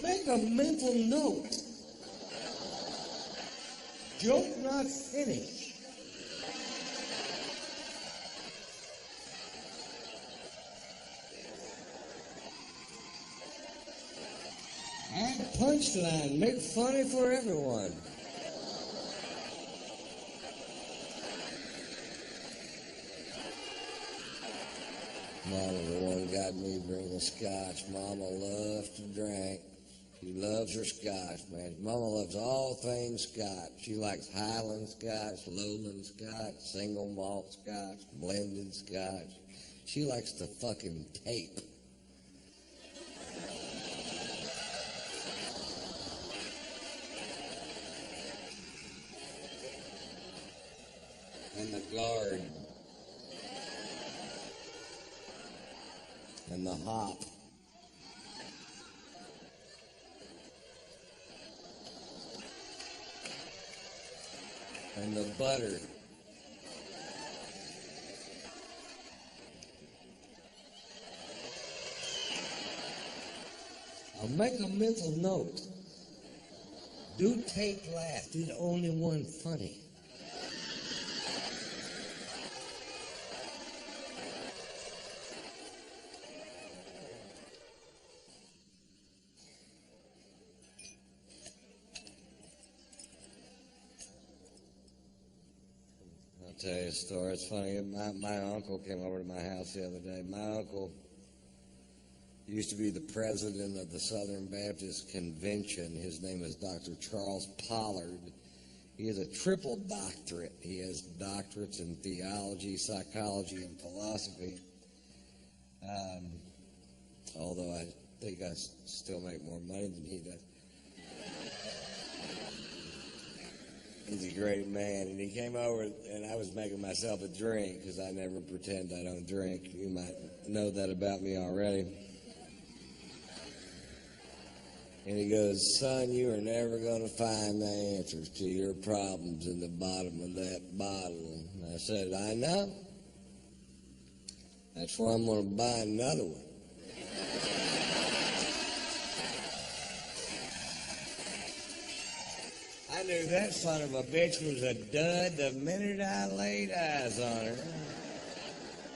Speaker 1: Make a mental note. Joke not finished. Add punchline. Make funny for everyone. Mama the one got me drinking scotch. Mama loves to drink. She loves her scotch, man. Mama loves all things scotch. She likes Highland scotch, Lowland scotch, single malt scotch, blended scotch. She likes to fucking tape. And the guard. And the hop. And the butter. I'll make a mental note. Do tape last. Do the only one funny. I'll tell you a story. It's funny. My uncle came over to my house the other day. My uncle used to be the president of the Southern Baptist Convention. His name is Dr. Charles Pollard. He has a triple doctorate. He has doctorates in theology, psychology, and philosophy. Although I think I still make more money than he does. He's a great man, and he came over, and I was making myself a drink, because I never pretend I don't drink. You might know that about me already. And he goes, son, you are never going to find the answers to your problems in the bottom of that bottle. And I said, I know. That's why I'm going to buy another one. I knew that son of a bitch was a dud the minute I laid eyes on her.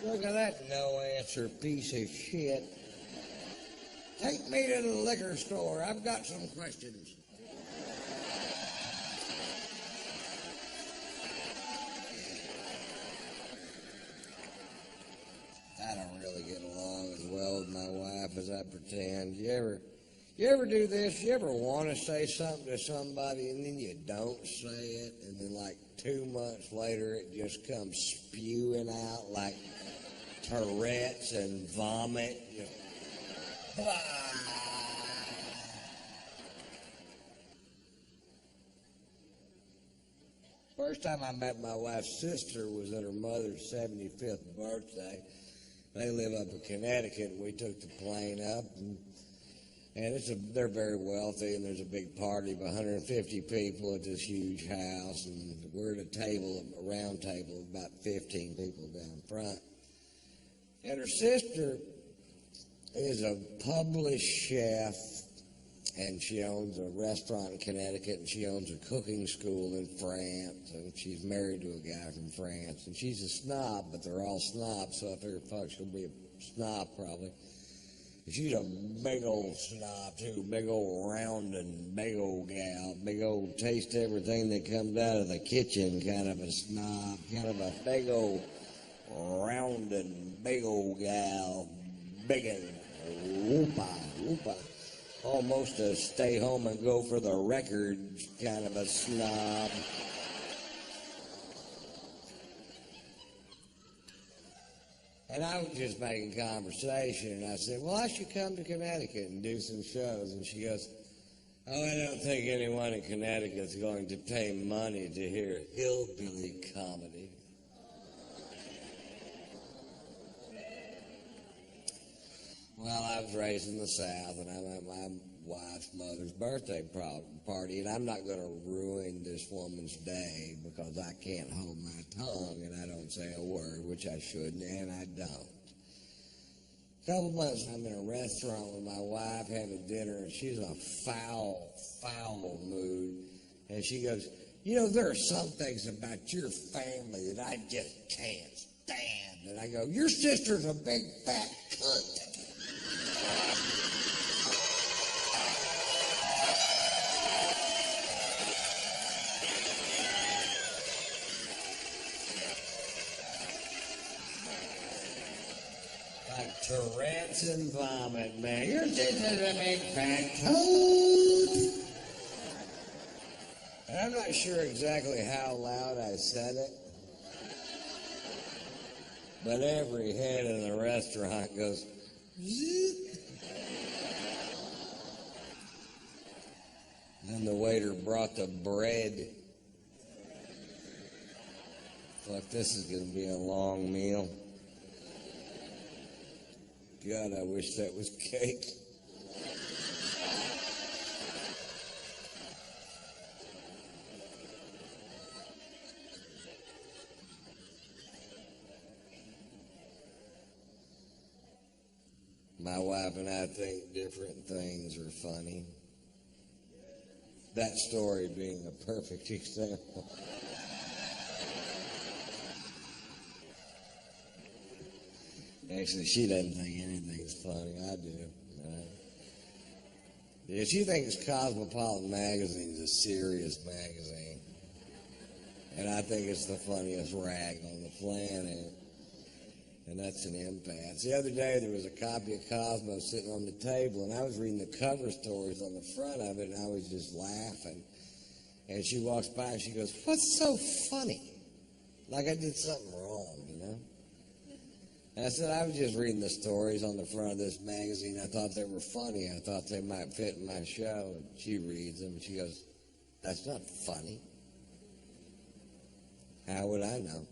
Speaker 1: Look at that no-answer piece of shit. Take me to the liquor store. I've got some questions. I don't really get along as well with my wife as I pretend. You ever do this? You ever want to say something to somebody and then you don't say it, and then like 2 months later it just comes spewing out like Tourette's and vomit? You know. First time I met my wife's sister was at her mother's 75th birthday. They live up in Connecticut, and we took the plane up, and they're very wealthy, and there's a big party of 150 people at this huge house, and we're at a round table of about 15 people down front. And her sister is a published chef, and she owns a restaurant in Connecticut, and she owns a cooking school in France, and she's married to a guy from France. And she's a snob, but they're all snobs, so I figured, fuck, she'll be a snob probably. She's a big old snob, too, big old round and big old gal, big old taste everything that comes out of the kitchen kind of a snob, kind of a big old round and big old gal, big and whoop-a, whoop-a. Almost a stay home and go for the records kind of a snob. And I was just making conversation, and I said, well, I should come to Connecticut and do some shows. And she goes, oh, I don't think anyone in Connecticut's going to pay money to hear hillbilly comedy. Well, I was raised in the South, and I'm at my wife's mother's birthday party, and I'm not going to ruin this woman's day because I can't hold my tongue and I don't say a word, which I shouldn't, and I don't. A couple months, I'm in a restaurant with my wife having dinner, and she's in a foul, foul mood, and she goes, you know, there are some things about your family that I just can't stand. And I go, your sister's a big fat cunt. Like Tourette's and vomit, man. Your sister's a big fat cunt. And I'm not sure exactly how loud I said it, but every head in the restaurant goes, zzz. And the waiter brought the bread. Fuck, this is going to be a long meal. God, I wish that was cake. My wife and I think different things are funny. That story being a perfect example. Actually, she doesn't think anything's funny. I do. Yeah, she thinks Cosmopolitan Magazine's a serious magazine. And I think it's the funniest rag on the planet. And that's an impasse. The other day, there was a copy of Cosmo sitting on the table, and I was reading the cover stories on the front of it, and I was just laughing. And she walks by, and she goes, what's so funny? Like I did something wrong, you know? And I said, I was just reading the stories on the front of this magazine. I thought they were funny. I thought they might fit in my show. And she reads them, and she goes, that's not funny. How would I know?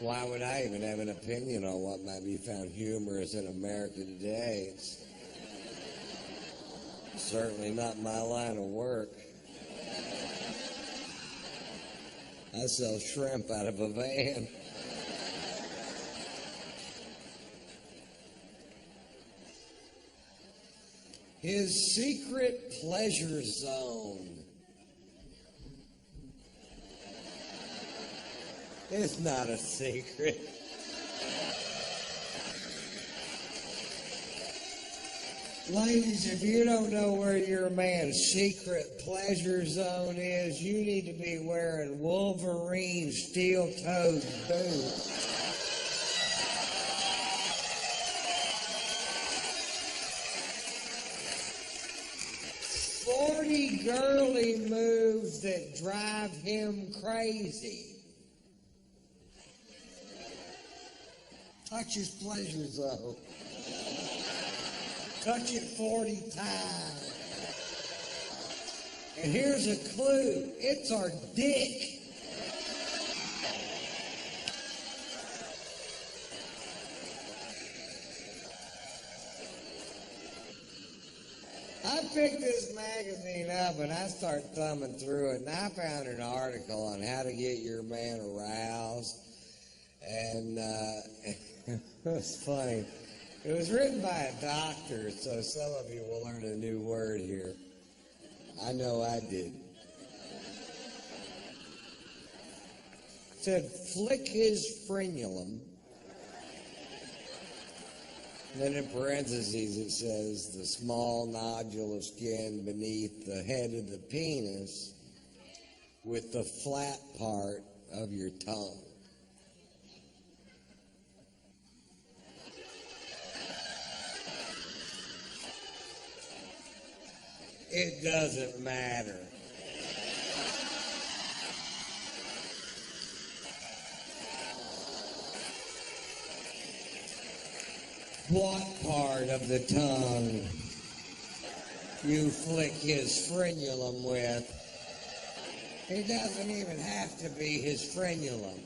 Speaker 1: Why would I even have an opinion on what might be found humorous in America today? It's certainly not my line of work. I sell shrimp out of a van. His secret pleasure zone. It's not a secret. Ladies, if you don't know where your man's secret pleasure zone is, you need to be wearing Wolverine steel-toed boots. Girly moves that drive him crazy. Touch his pleasure zone. Touch it 40 times. And here's a clue. It's our dick. I picked this magazine up and I start thumbing through it, and I found an article on how to get your man aroused. And it was funny. It was written by a doctor, so some of you will learn a new word here. I know I did. It said, flick his frenulum. And then in parentheses it says, the small nodule of skin beneath the head of the penis with the flat part of your tongue. It doesn't matter. What part of the tongue you flick his frenulum with? It doesn't even have to be his frenulum.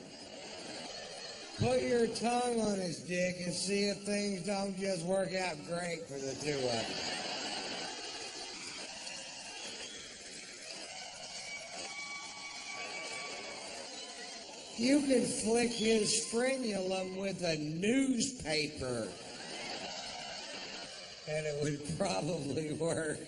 Speaker 1: Put your tongue on his dick and see if things don't just work out great for the two of them. You can flick his frenulum with a newspaper, and it would probably work.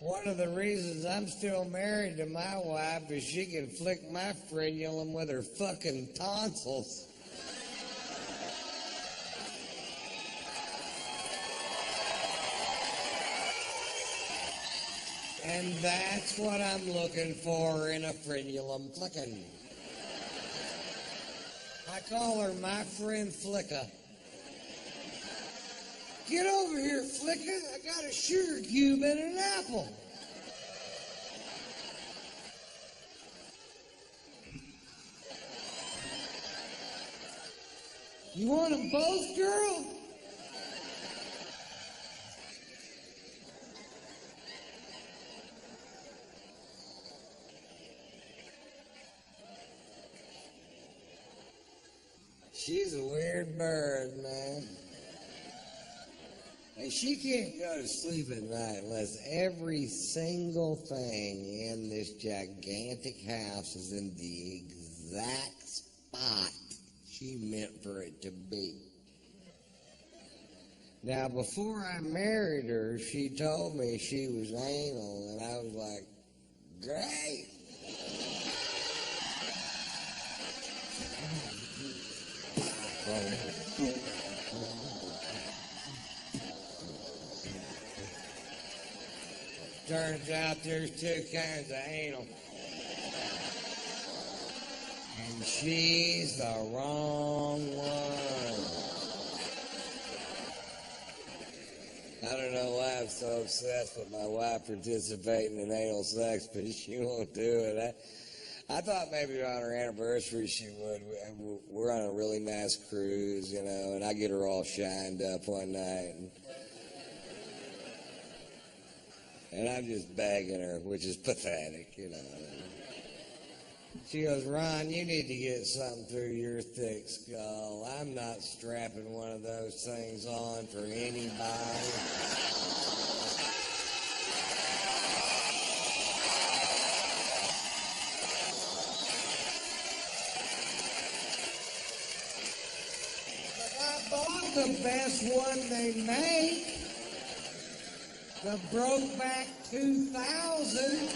Speaker 1: One of the reasons I'm still married to my wife is she can flick my frenulum with her fucking tonsils. And that's what I'm looking for in a frenulum flickin'. I call her my friend Flicka. Get over here, Flicka. I got a sugar cube and an apple. You want them both, girl? She's a weird bird, man. And she can't go to sleep at night unless every single thing in this gigantic house is in the exact spot she meant for it to be. Now, before I married her, she told me she was anal, and I was like, great. Turns out there's two kinds of anal. And she's the wrong one. I don't know why I'm so obsessed with my wife participating in anal sex, but she won't do it. I thought maybe on her anniversary she would. We're on a really nice cruise, you know, and I get her all shined up one night. And I'm just begging her, which is pathetic, you know. She goes, Ron, you need to get something through your thick skull. I'm not strapping one of those things on for anybody. The best one they make, the Brokeback 2000,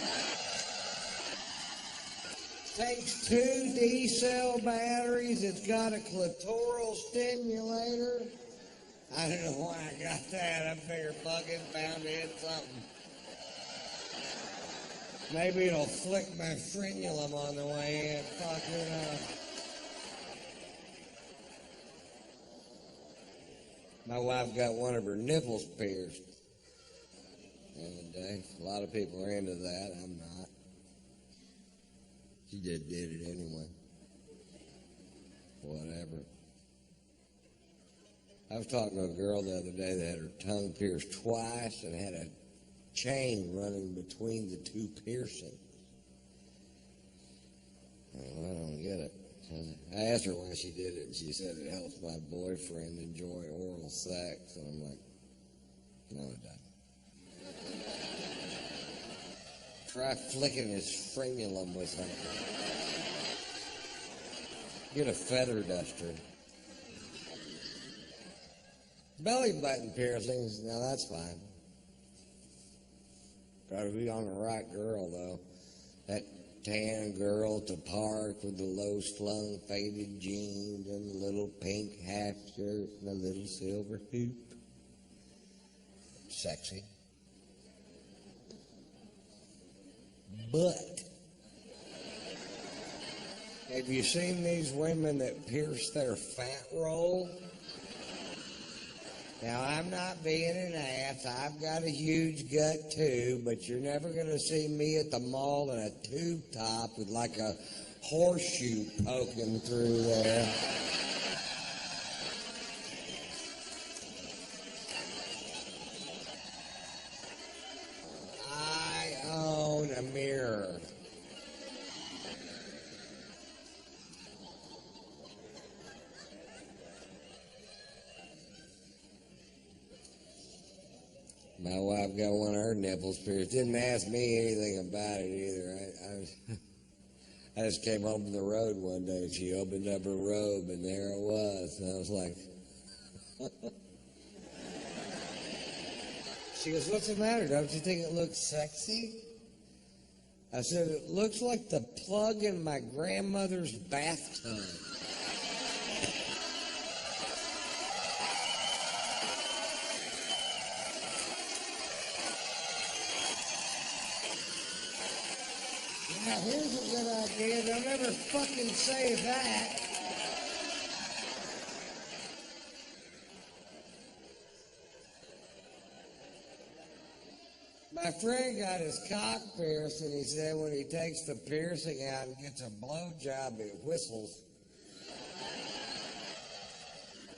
Speaker 1: takes 2 D-cell batteries. It's got a clitoral stimulator. I don't know why I got that. I figured fucking bound to hit something. Maybe it'll flick my frenulum on the way in. Fuck it up. My wife got one of her nipples pierced the other day. A lot of people are into that. I'm not. She just did it anyway. Whatever. I was talking to a girl the other day that had her tongue pierced twice and had a chain running between the two piercings. Well, I don't get it. I asked her why she did it, and she said it helps my boyfriend enjoy oral sex. And I'm like, no, it doesn't. Try flicking his frenulum with something. Get a feather duster. Belly button piercings, now that's fine. Gotta be on the right girl, though. That tan girl at the park with the low-slung faded jeans and the little pink half shirt and a little silver hoop. Sexy. But have you seen these women that pierce their fat roll? Now, I'm not being an ass. I've got a huge gut, too, but you're never going to see me at the mall in a tube top with like a horseshoe poking through there. I own a mirror. My wife got one of her nipples pierced. Didn't ask me anything about it either. I just came home from the road one day and she opened up her robe and there it was. And I was like, she goes, what's the matter? Don't you think it looks sexy? I said, it looks like the plug in my grandmother's bathtub. Now, here's a good idea. Don't ever fucking say that. My friend got his cock pierced, and he said when he takes the piercing out and gets a blowjob, it whistles.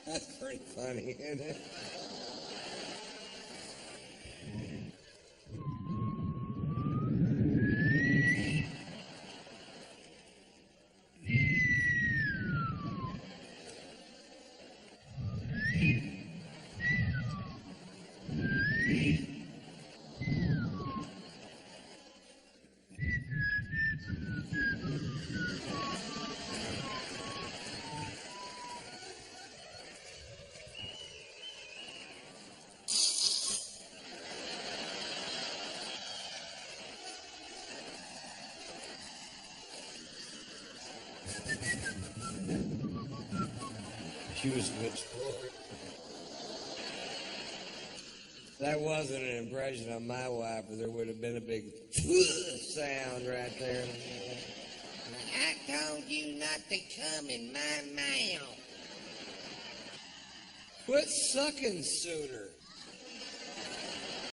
Speaker 1: That's pretty funny, isn't it? She was a good sport. That wasn't an impression of my wife, but there would have been a big sound right there. I told you not to come in my mouth. Quit sucking sooner.